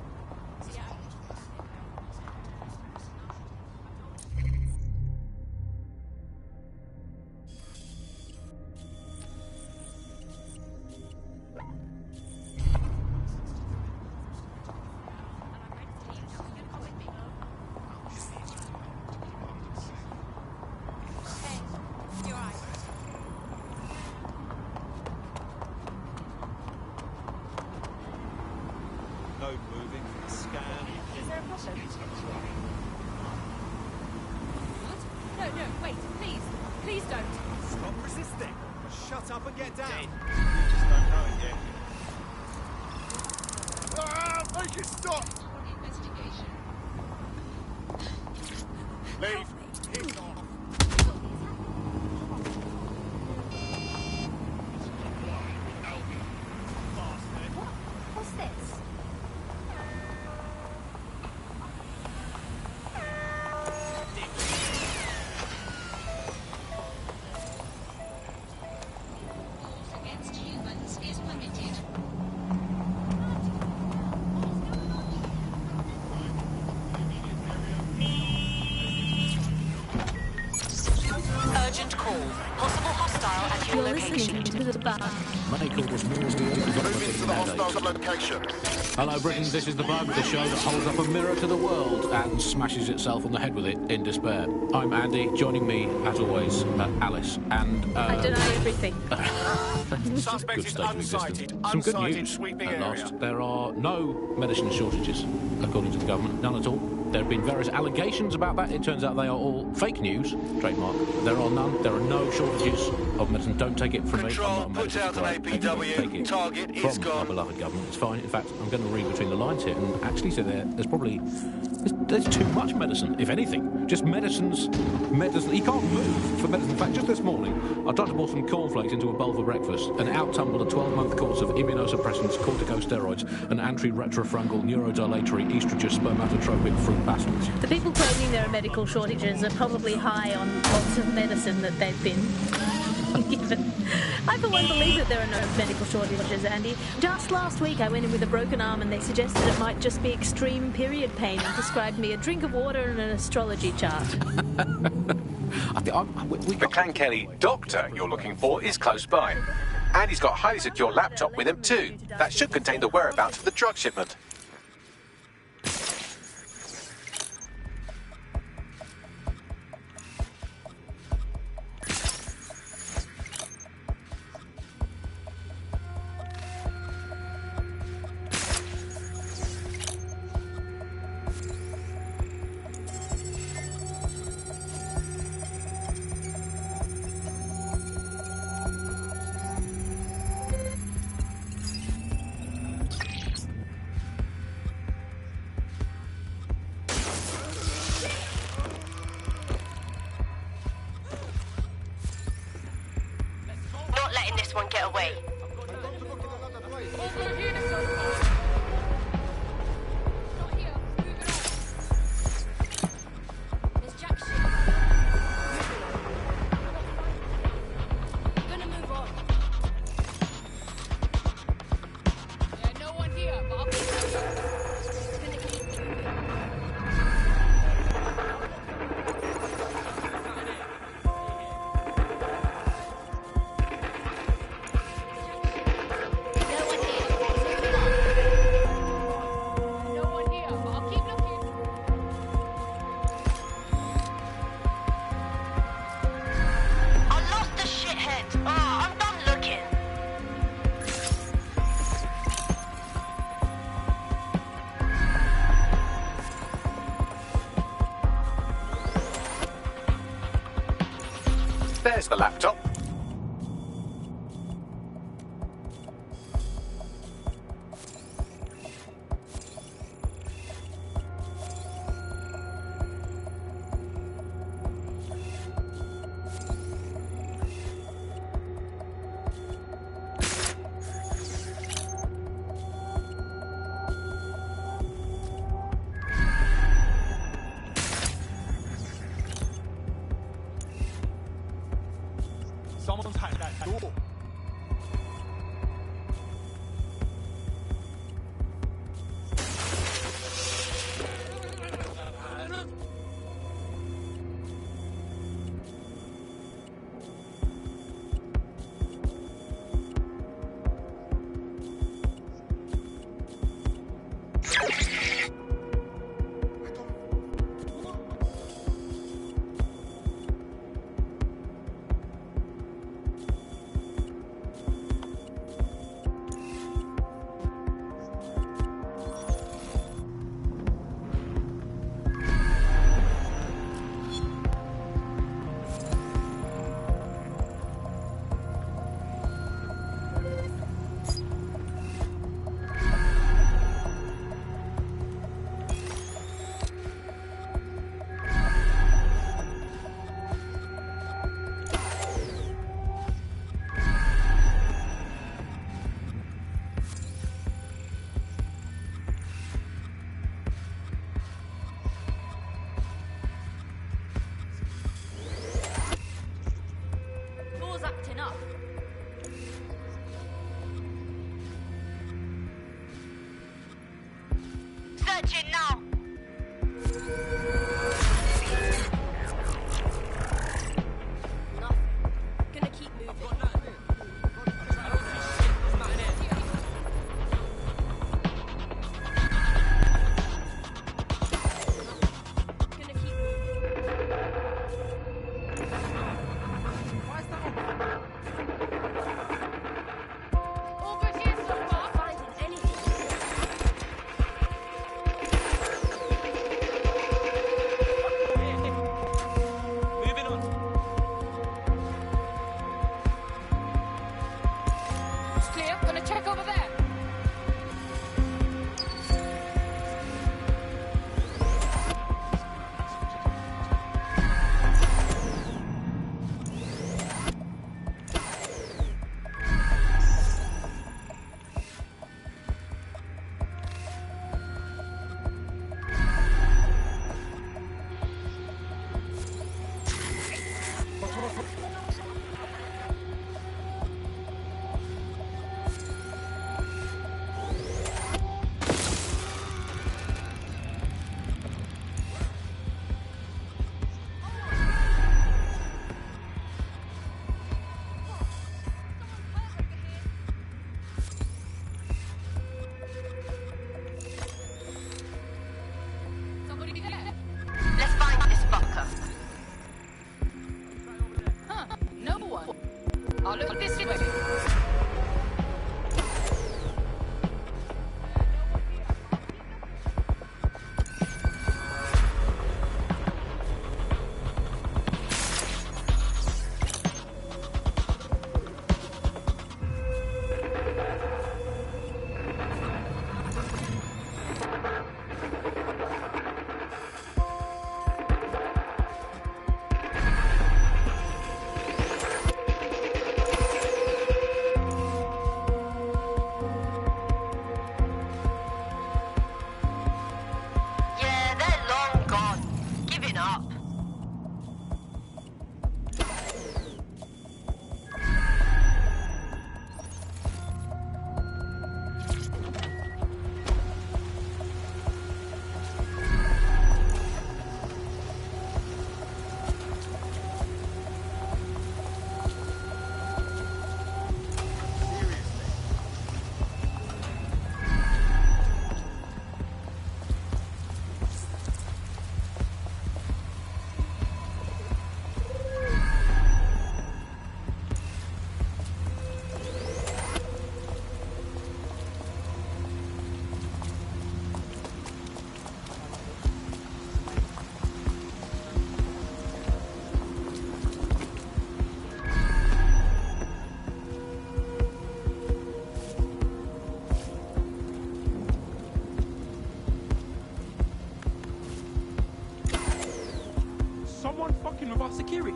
No moving. Scan. Is there a problem? What? No, wait, please. Please don't. Stop resisting. Shut up and get down. Just don't know it yet. Ah, make it stop! Leave. Hit off. What's this? Against humans is permitted. Urgent call. Possible hostile at your You're location. listening to the bug. Many calls more Move into the hostile location. Hello, Britain. This is The Bug, the show that holds up a mirror to the world and smashes itself on the head with it in despair. I'm Andy. Joining me, as always, Alice and... I deny everything. Suspect Good is state of unsighted. existence. Some good Unsighted, news sweeping at area. last. There are no medicine shortages, according to the government. None at all. There have been various allegations about that. It turns out they are all fake news. Trademark. There are none. There are no shortages of medicine. Don't take it from Control, me. I'm not a put out an medical expert. Take APW. it Target is from gone. my beloved government. It's fine. In fact, I'm going to read between the lines here and actually say there's probably... There's too much medicine, if anything. Just medicines. You can't move for medicine. In fact, just this morning, I tried to pour some cornflakes into a bowl for breakfast and out-tumbled a 12-month course of immunosuppressants, corticosteroids, and anti-retrofungal neurodilatory estrogen spermatotropic fruit baskets. The people claiming there are medical shortages are probably high on lots of medicine that they've been given. I for one believe that there are no medical shortages, Andy. Just last week I went in with a broken arm and they suggested it might just be extreme period pain and prescribed me a drink of water and an astrology chart. The Clan Kelly doctor you're looking for is close by. And he's got a highly secure laptop with him too. That should contain the whereabouts of the drug shipment. Not letting this one get away. the laptop. Someone's had that door. Door's acting up. Searching now. Nothing. Gonna keep moving. security.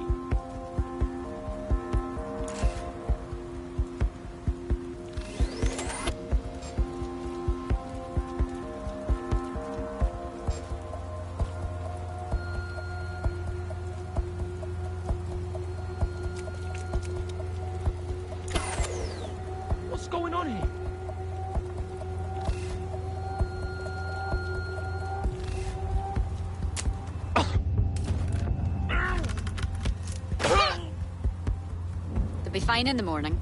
What's going on here? They'll be fine in the morning.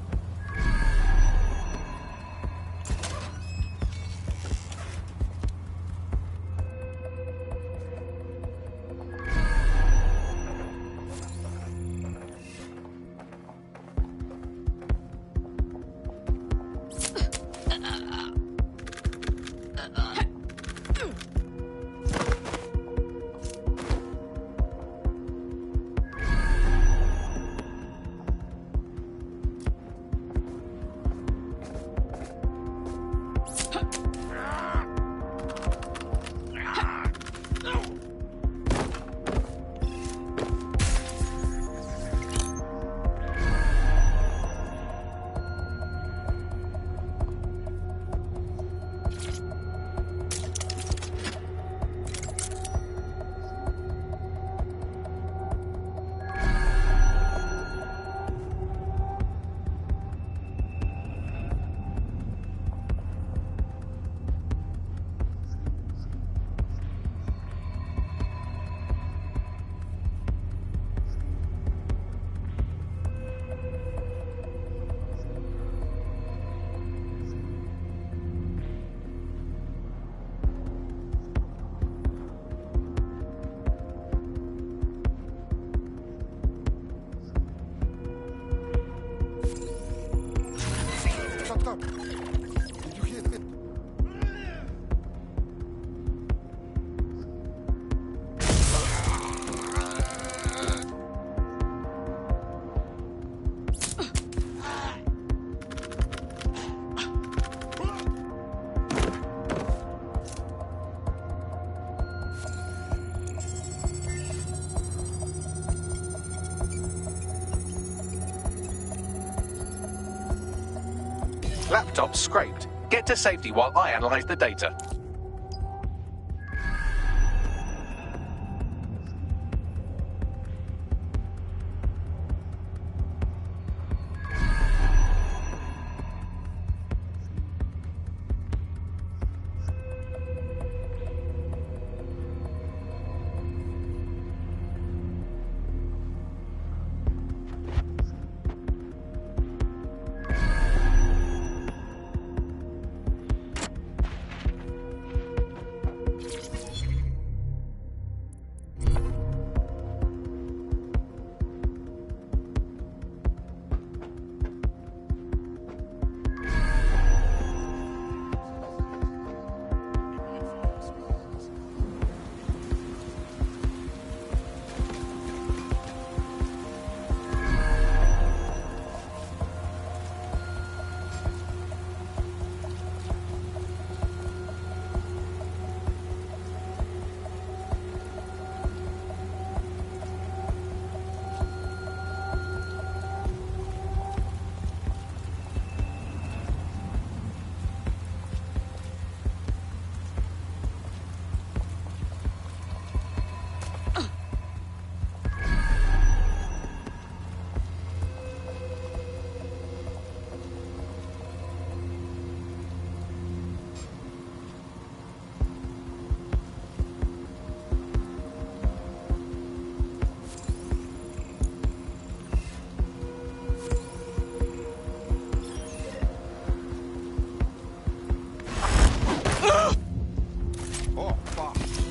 Shut up! Did you hear that? Laptop scraped. Get to safety while I analyze the data.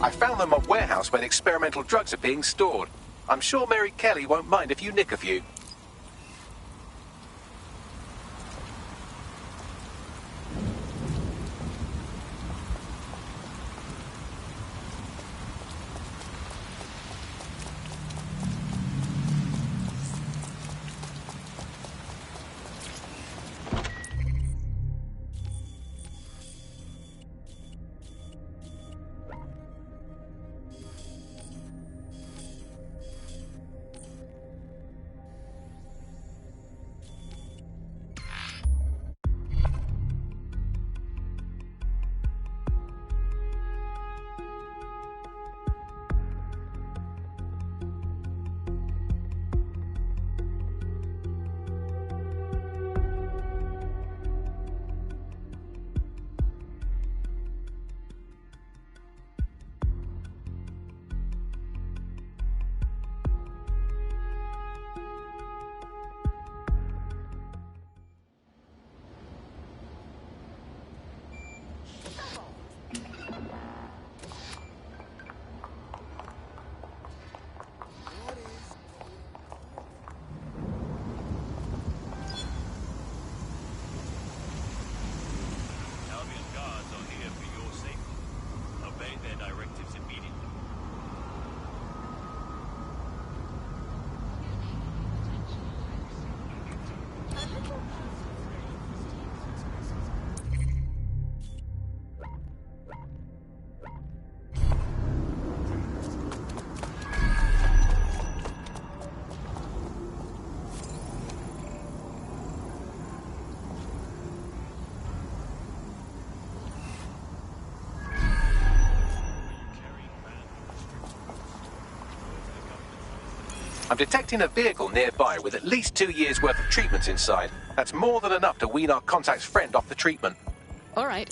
I found them at a warehouse where the experimental drugs are being stored. I'm sure Mary Kelly won't mind if you nick a few. I'm detecting a vehicle nearby with at least 2 years' worth of treatments inside. That's more than enough to wean our contact's friend off the treatment. All right.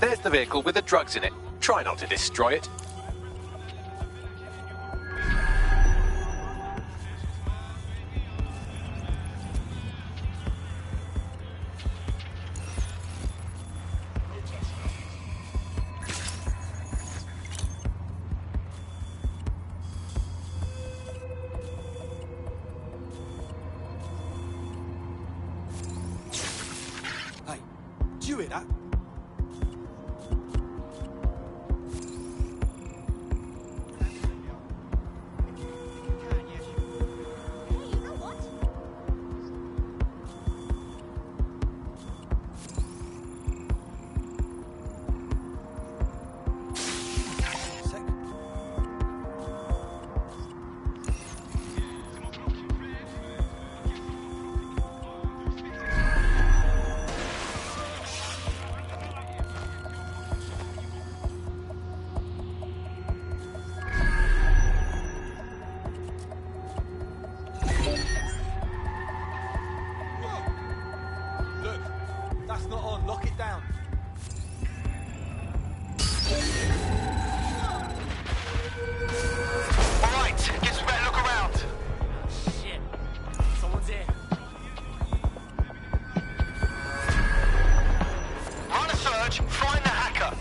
There's the vehicle with the drugs in it. Try not to destroy it. Hey, did you hear that? That's not on. Lock it down. All right, get some better look around. Shit, someone's here. Run a search, find the hacker.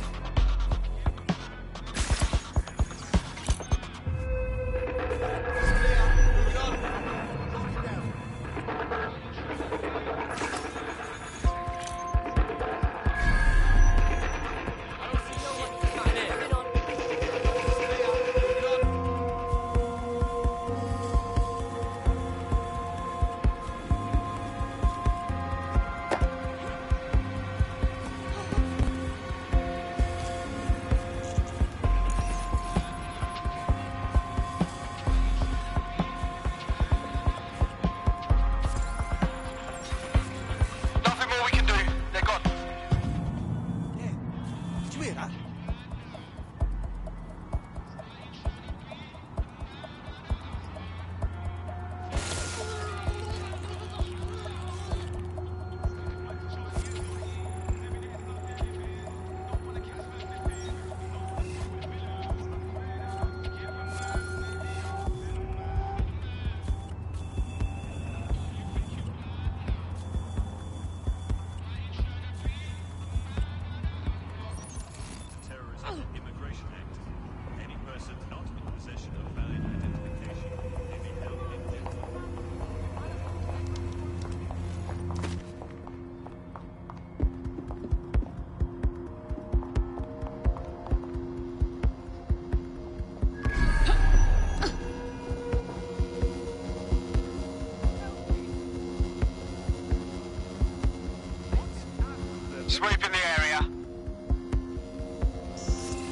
Sweep in the area.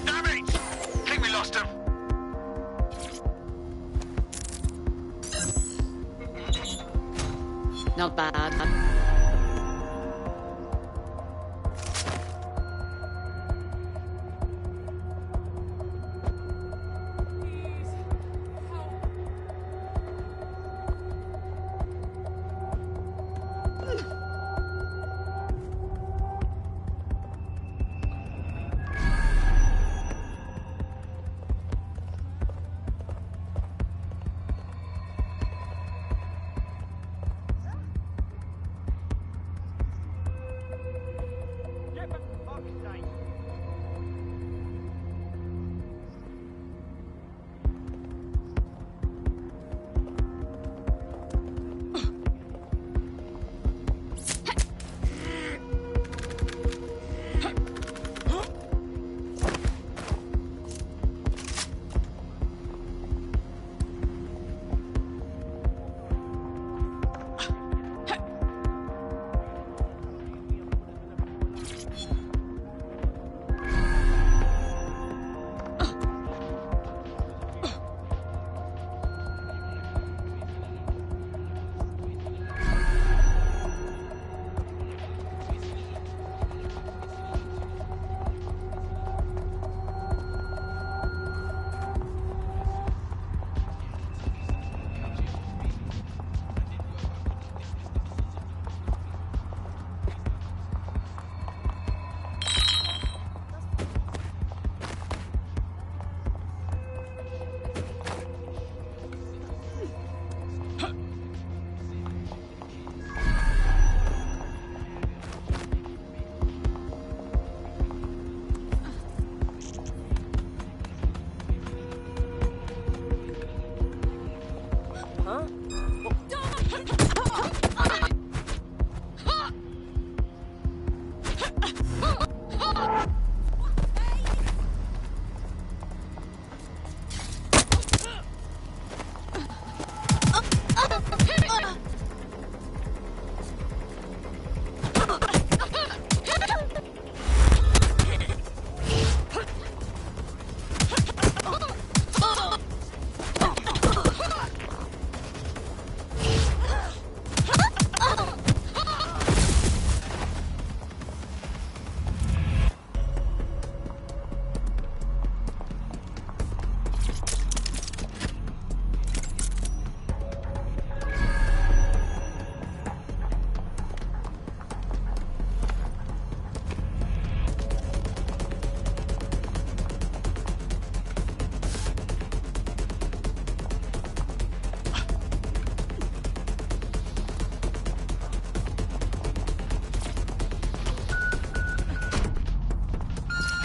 Damn it! Think we lost him. Not bad.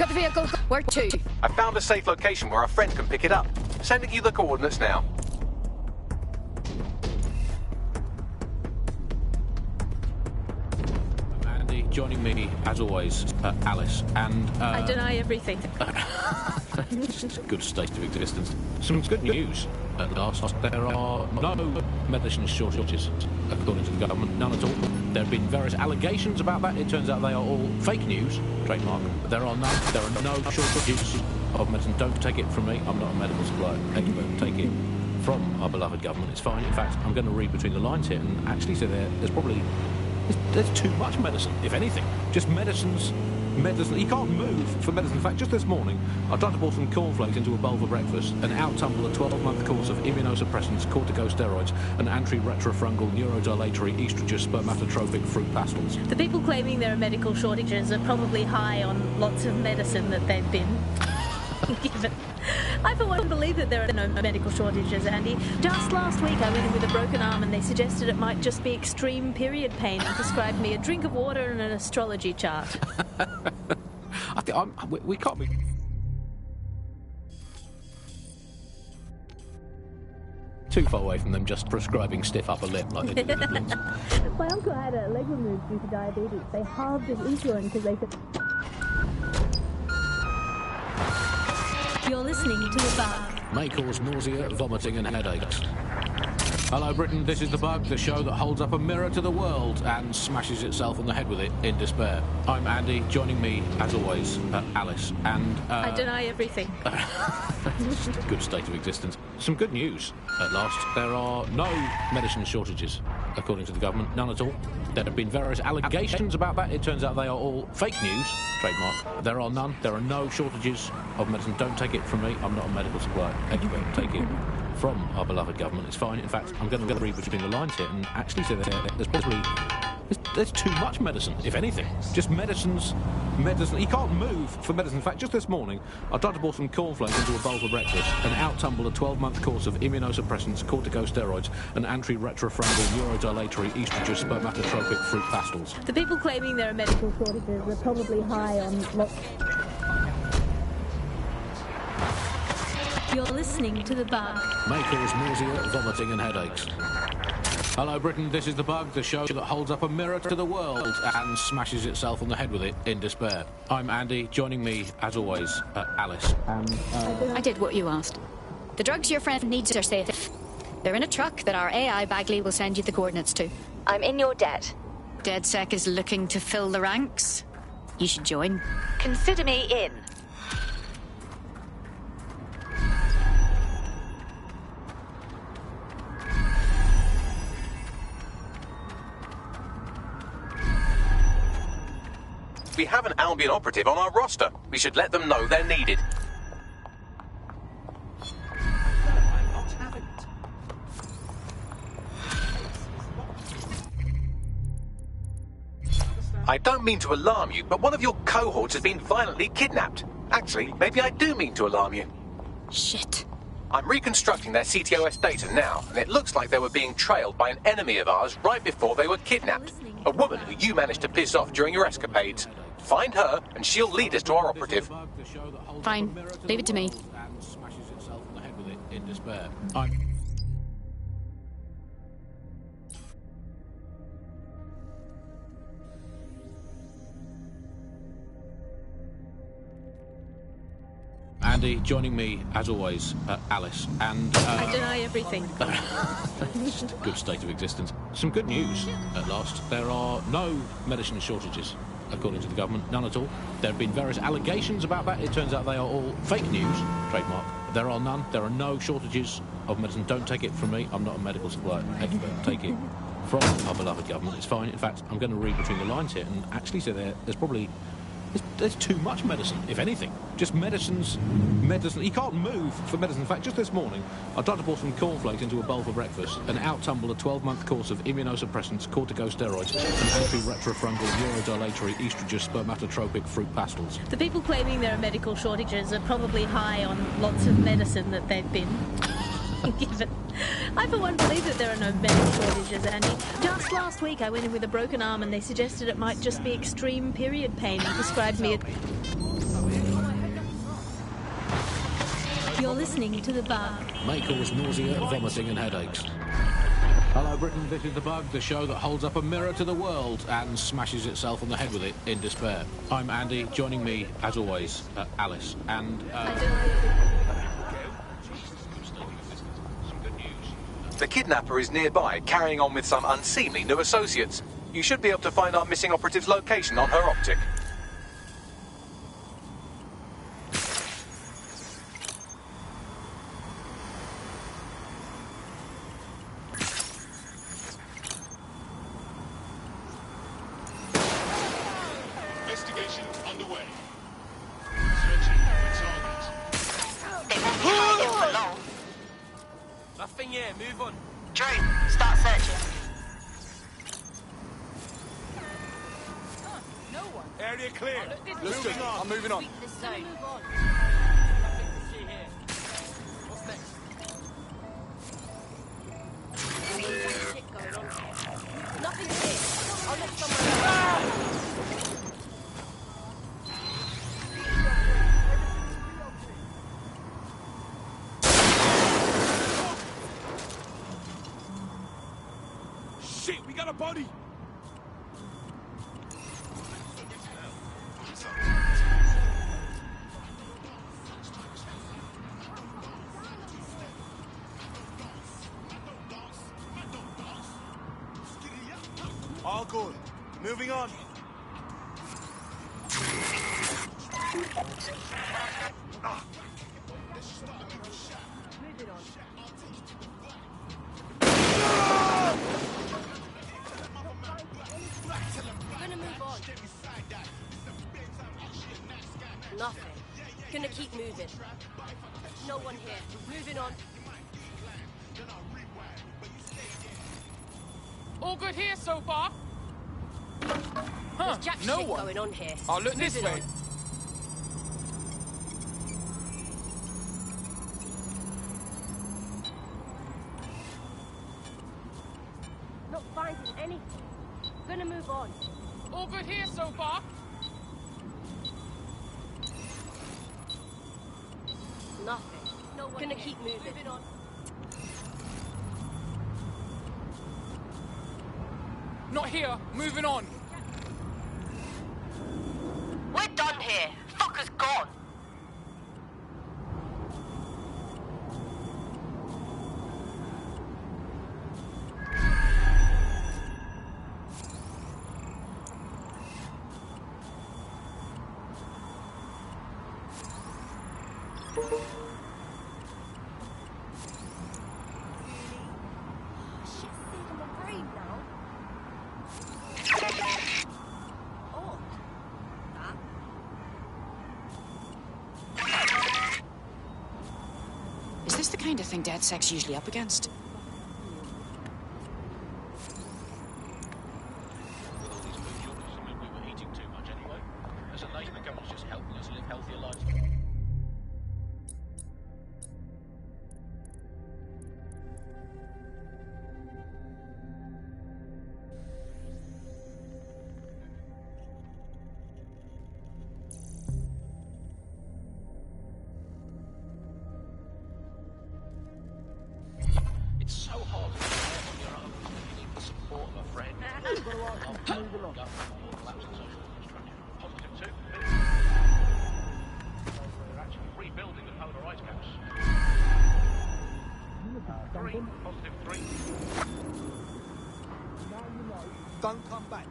Got the vehicle. Where to? I found a safe location where a friend can pick it up. Sending you the coordinates now. Andy, joining me, as always, Alice, and... I deny everything. Good state of existence. Some good news. At last, there are no medicine shortages, according to the government. None at all. There have been various allegations about that. It turns out they are all fake news, trademark. There are none. There are no shortages of medicine. Don't take it from me. I'm not a medical supply expert. Take it from our beloved government. It's fine. In fact, I'm going to read between the lines here and actually say there's probably... There's too much medicine, if anything. Just medicine. You can't move for medicine. In fact, just this morning, I tried to pour some cornflakes into a bowl for breakfast and out-tumble a 12-month course of immunosuppressants, corticosteroids, and anti-retrofungal neurodilatory estrogen spermatotropic fruit pastels. The people claiming there are medical shortages are probably high on lots of medicine that they've been given. I, for one, believe that there are no medical shortages, Andy. Just last week, I went in with a broken arm and they suggested it might just be extreme period pain and prescribed me a drink of water and an astrology chart. I think we can't be... too far away from them just prescribing stiff upper lip like they did in the Blitz. My uncle had a leg removed due to diabetes. They halved his insulin because they said... You're listening to The Bug. May cause nausea, vomiting and headaches. Hello Britain, this is The Bug, the show that holds up a mirror to the world and smashes itself on the head with it in despair. I'm Andy, joining me, as always, Alice, and... I deny everything. Good state of existence. Some good news. At last, there are no medicine shortages, according to the government. None at all. There have been various allegations about that. It turns out they are all fake news, trademark. There are none. There are no shortages of medicine. Don't take it from me. I'm not a medical supply expert. Take it from our beloved government. It's fine. In fact, I'm going to read between the lines here and actually say there's probably... There's too much medicine, if anything. Just medicine. You can't move for medicine. In fact, just this morning, I tried to pour some cornflakes into a bowl for breakfast and out-tumble a 12-month course of immunosuppressants, corticosteroids, and anti-retrofungal neurodilatory estrogen spermatotropic fruit pastels. The people claiming there are medical shortages are probably high on lots... You're listening to The Bug. May cause nausea, vomiting and headaches. Hello Britain, this is The Bug, the show that holds up a mirror to the world and smashes itself on the head with it in despair. I'm Andy, joining me, as always, Alice. I did what you asked. The drugs your friend needs are safe. They're in a truck that our AI Bagley will send you the coordinates to. I'm in your debt. DedSec is looking to fill the ranks. You should join. Consider me in. We have an Albion operative on our roster. We should let them know they're needed. I don't mean to alarm you, but one of your cohorts has been violently kidnapped. Actually, maybe I do mean to alarm you. Shit. I'm reconstructing their CTOS data now, and it looks like they were being trailed by an enemy of ours right before they were kidnapped. A woman who you managed to piss off during your escapades. Find her, and she'll lead us to our operative. Fine. Leave it to me. Andy, joining me, as always, Alice, and... I deny everything. Good state of existence. Some good news. At last, there are no medicine shortages, according to the government. None at all. There have been various allegations about that. It turns out they are all fake news, trademark. There are none. There are no shortages of medicine. Don't take it from me. I'm not a medical supply expert. Take it from our beloved government. It's fine. In fact, I'm going to read between the lines here and actually say there's probably... There's too much medicine, if anything. Just medicine. You can't move for medicine. In fact, just this morning, I tried to pour some cornflakes into a bowl for breakfast and out-tumble a 12-month course of immunosuppressants, corticosteroids, and anti-retrofungal neurodilatory estrogen spermatotropic fruit pastels. The people claiming there are medical shortages are probably high on lots of medicine that they've been given. I, for one, believe that there are no medical shortages, Andy. Just last week, I went in with a broken arm and they suggested it might just be extreme period pain and prescribed me a... You're listening to The Bug. May cause nausea, vomiting and headaches. Hello Britain, this is The Bug, the show that holds up a mirror to the world and smashes itself on the head with it in despair. I'm Andy, joining me, as always, Alice, and... The kidnapper is nearby, carrying on with some unseemly new associates. You should be able to find our missing operative's location on her optic. Investigation underway. Searching for target. They won't be hiding for long. Nothing here, move on. Drew, start searching. No one. Area clear. Moving on. I'm moving on. This zone. Move on. Nothing to see here. What's next? Shit going on here. Nothing here. I'll look somewhere else. Shit, we got a body. All good. Moving on. Nothing. Gonna keep moving. No one here. Moving on. All good here so far? There's jack shit going on here. I'll look this Moving way. on. Not finding anything. Gonna move on. All good here so far? Nothing. No one. Gonna keep moving on. Not here. Moving on. We're done here. Fucker's gone. Is this the kind of thing DedSec's usually up against? With all these food shortages, I mean, we were eating too much anyway. As a nation, the government's just helping us live healthier lives. It's so hard to stay on your own. You need the support of a friend. Positive 2. We're actually rebuilding the polar ice caps. 3. Positive 3. Don't come back.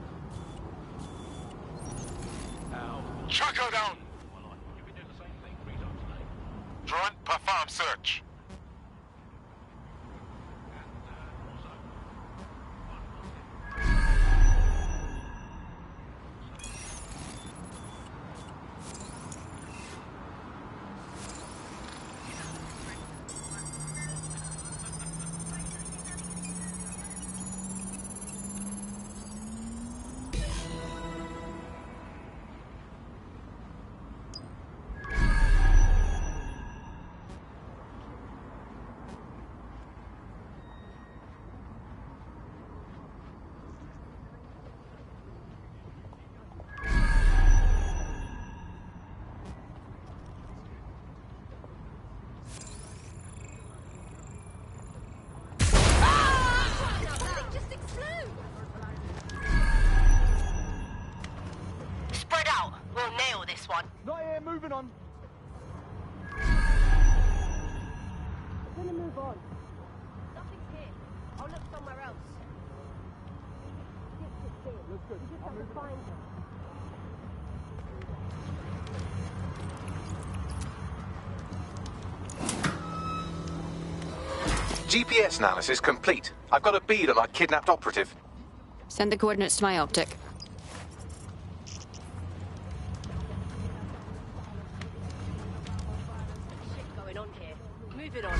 Track her down. You've been doing the same thing 3 times today. Drone, perform search. on. I'm gonna move on. Nothing's here. I'll look somewhere else. Looks good. You just have to find her. GPS analysis complete. I've got a bead on our kidnapped operative. Send the coordinates to my optic. Shit going on here. Move it on.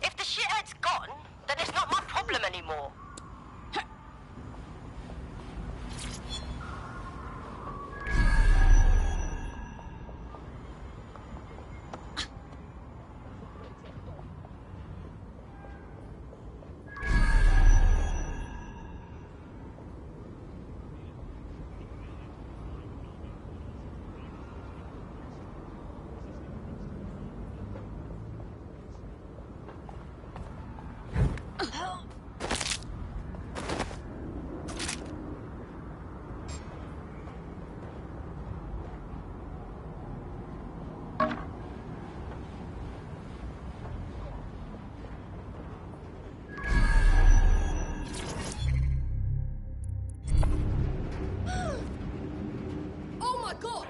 If the shithead's gone, then it's not my problem anymore. Oh my god!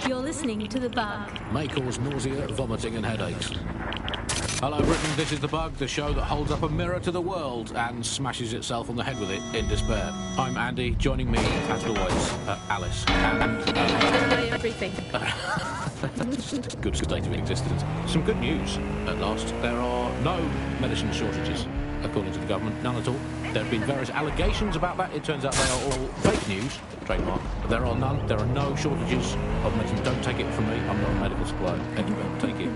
You're listening to The Bug. May cause nausea, vomiting and headaches. Hello Britain, this is The Bug, the show that holds up a mirror to the world and smashes itself on the head with it in despair. I'm Andy, joining me, as always, Alice. And everything. Good state of existence. Some good news, at last. There are no medicine shortages, according to the government, none at all. There have been various allegations about that. It turns out they are all fake news, trademark. There are none. There are no shortages of medicine. Don't take it from me. I'm not a medical supply expert. Take it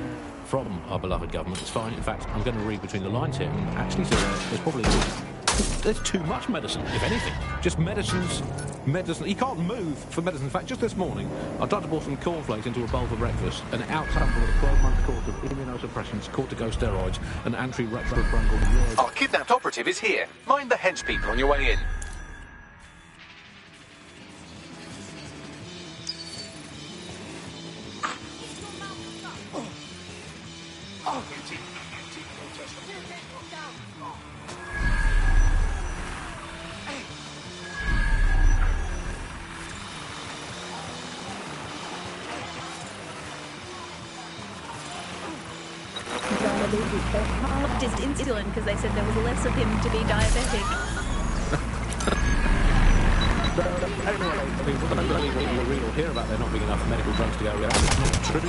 from our beloved government. It's fine. In fact, I'm going to read between the lines here and actually say there's probably there's too much medicine, if anything. Just medicine. You can't move for medicine. In fact, just this morning, I tried to pour some cornflakes into a bowl for breakfast, and out tumbled a 12-month course of immunosuppressants, corticosteroids, and anti-retroviral. Our kidnapped operative is here. Mind the hench people on your way in. Halved his insulin because they said there was less of him to be diabetic. People read or hear about there not being enough medical drugs to go around. It's not true.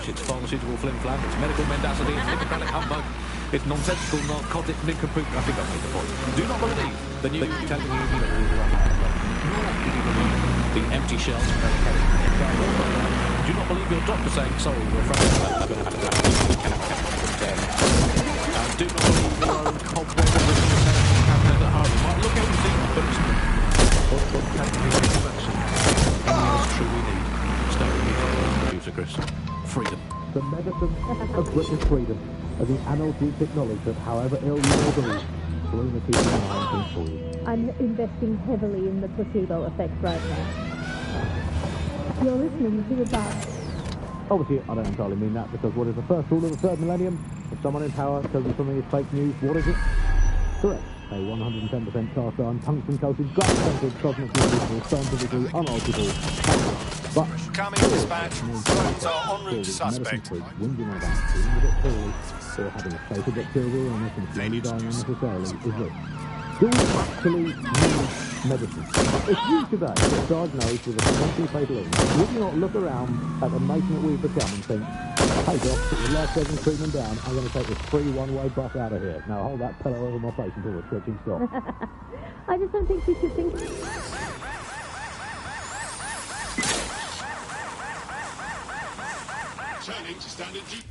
It's pharmaceutical flim-flam. It's medical mendacity. It's hippocratic humbug. It's nonsensical narcotic nincompoop. I think I've made the point. Do not believe the news telling you the empty shells. Do not believe your doctor saying, sorry, we're afraid I'm going to have to do not believe your own cobweb cabinet at home. It might look empty, but it's not. truly need. Stay with me for the computer, Chris. Freedom. The medicine of British freedom, as the annals do acknowledge that however ill you may be, Bloomer keeps an eye on things for you. I'm investing heavily in the placebo effect right now. You're listening to About. Obviously, I don't entirely mean that, because what is the first rule of the third millennium? If someone in power tells you something is fake news, what is it? Correct. A 110% cast iron, tungsten-coated, glass-coated, cosmically scientifically unalterable. But coming dispatch, drones are en route to suspect. Whinging on about feeling a bit poorly, or having a fatal bacterial illness and slowly dying unnecessarily, is this. Do we actually need medicine? If you today get diagnosed with a potentially fatal illness, would you not look around at the nation that we've become and think, hey doc, put your life-saving treatment down, I'm going to take this free one-way bus out of here. Now hold that pillow over my face until the twitching stops. I just don't think we should think... Turning to standard duty.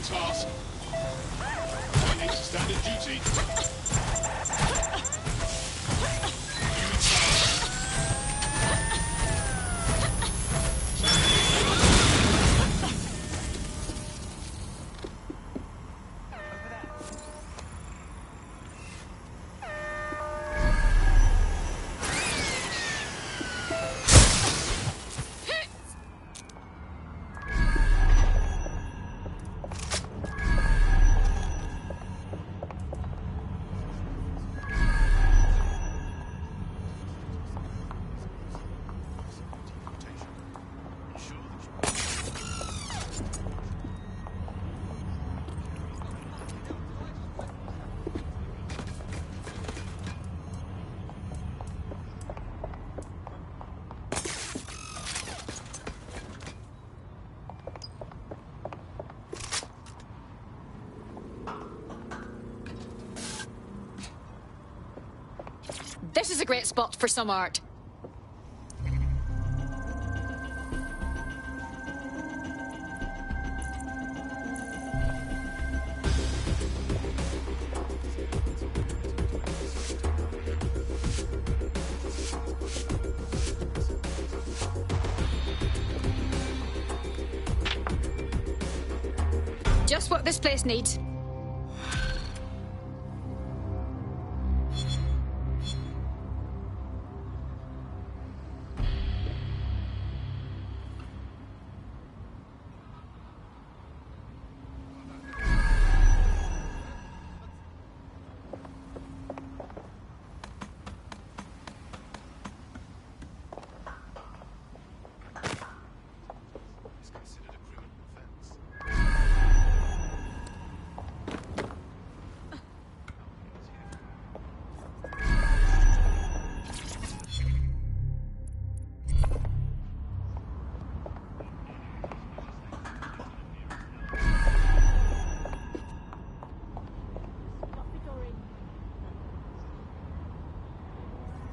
Task. Turning to standard duty. This is a great spot for some art. Just what this place needs.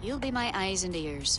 You'll be my eyes and ears.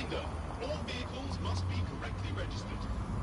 Reminder, all vehicles must be correctly registered.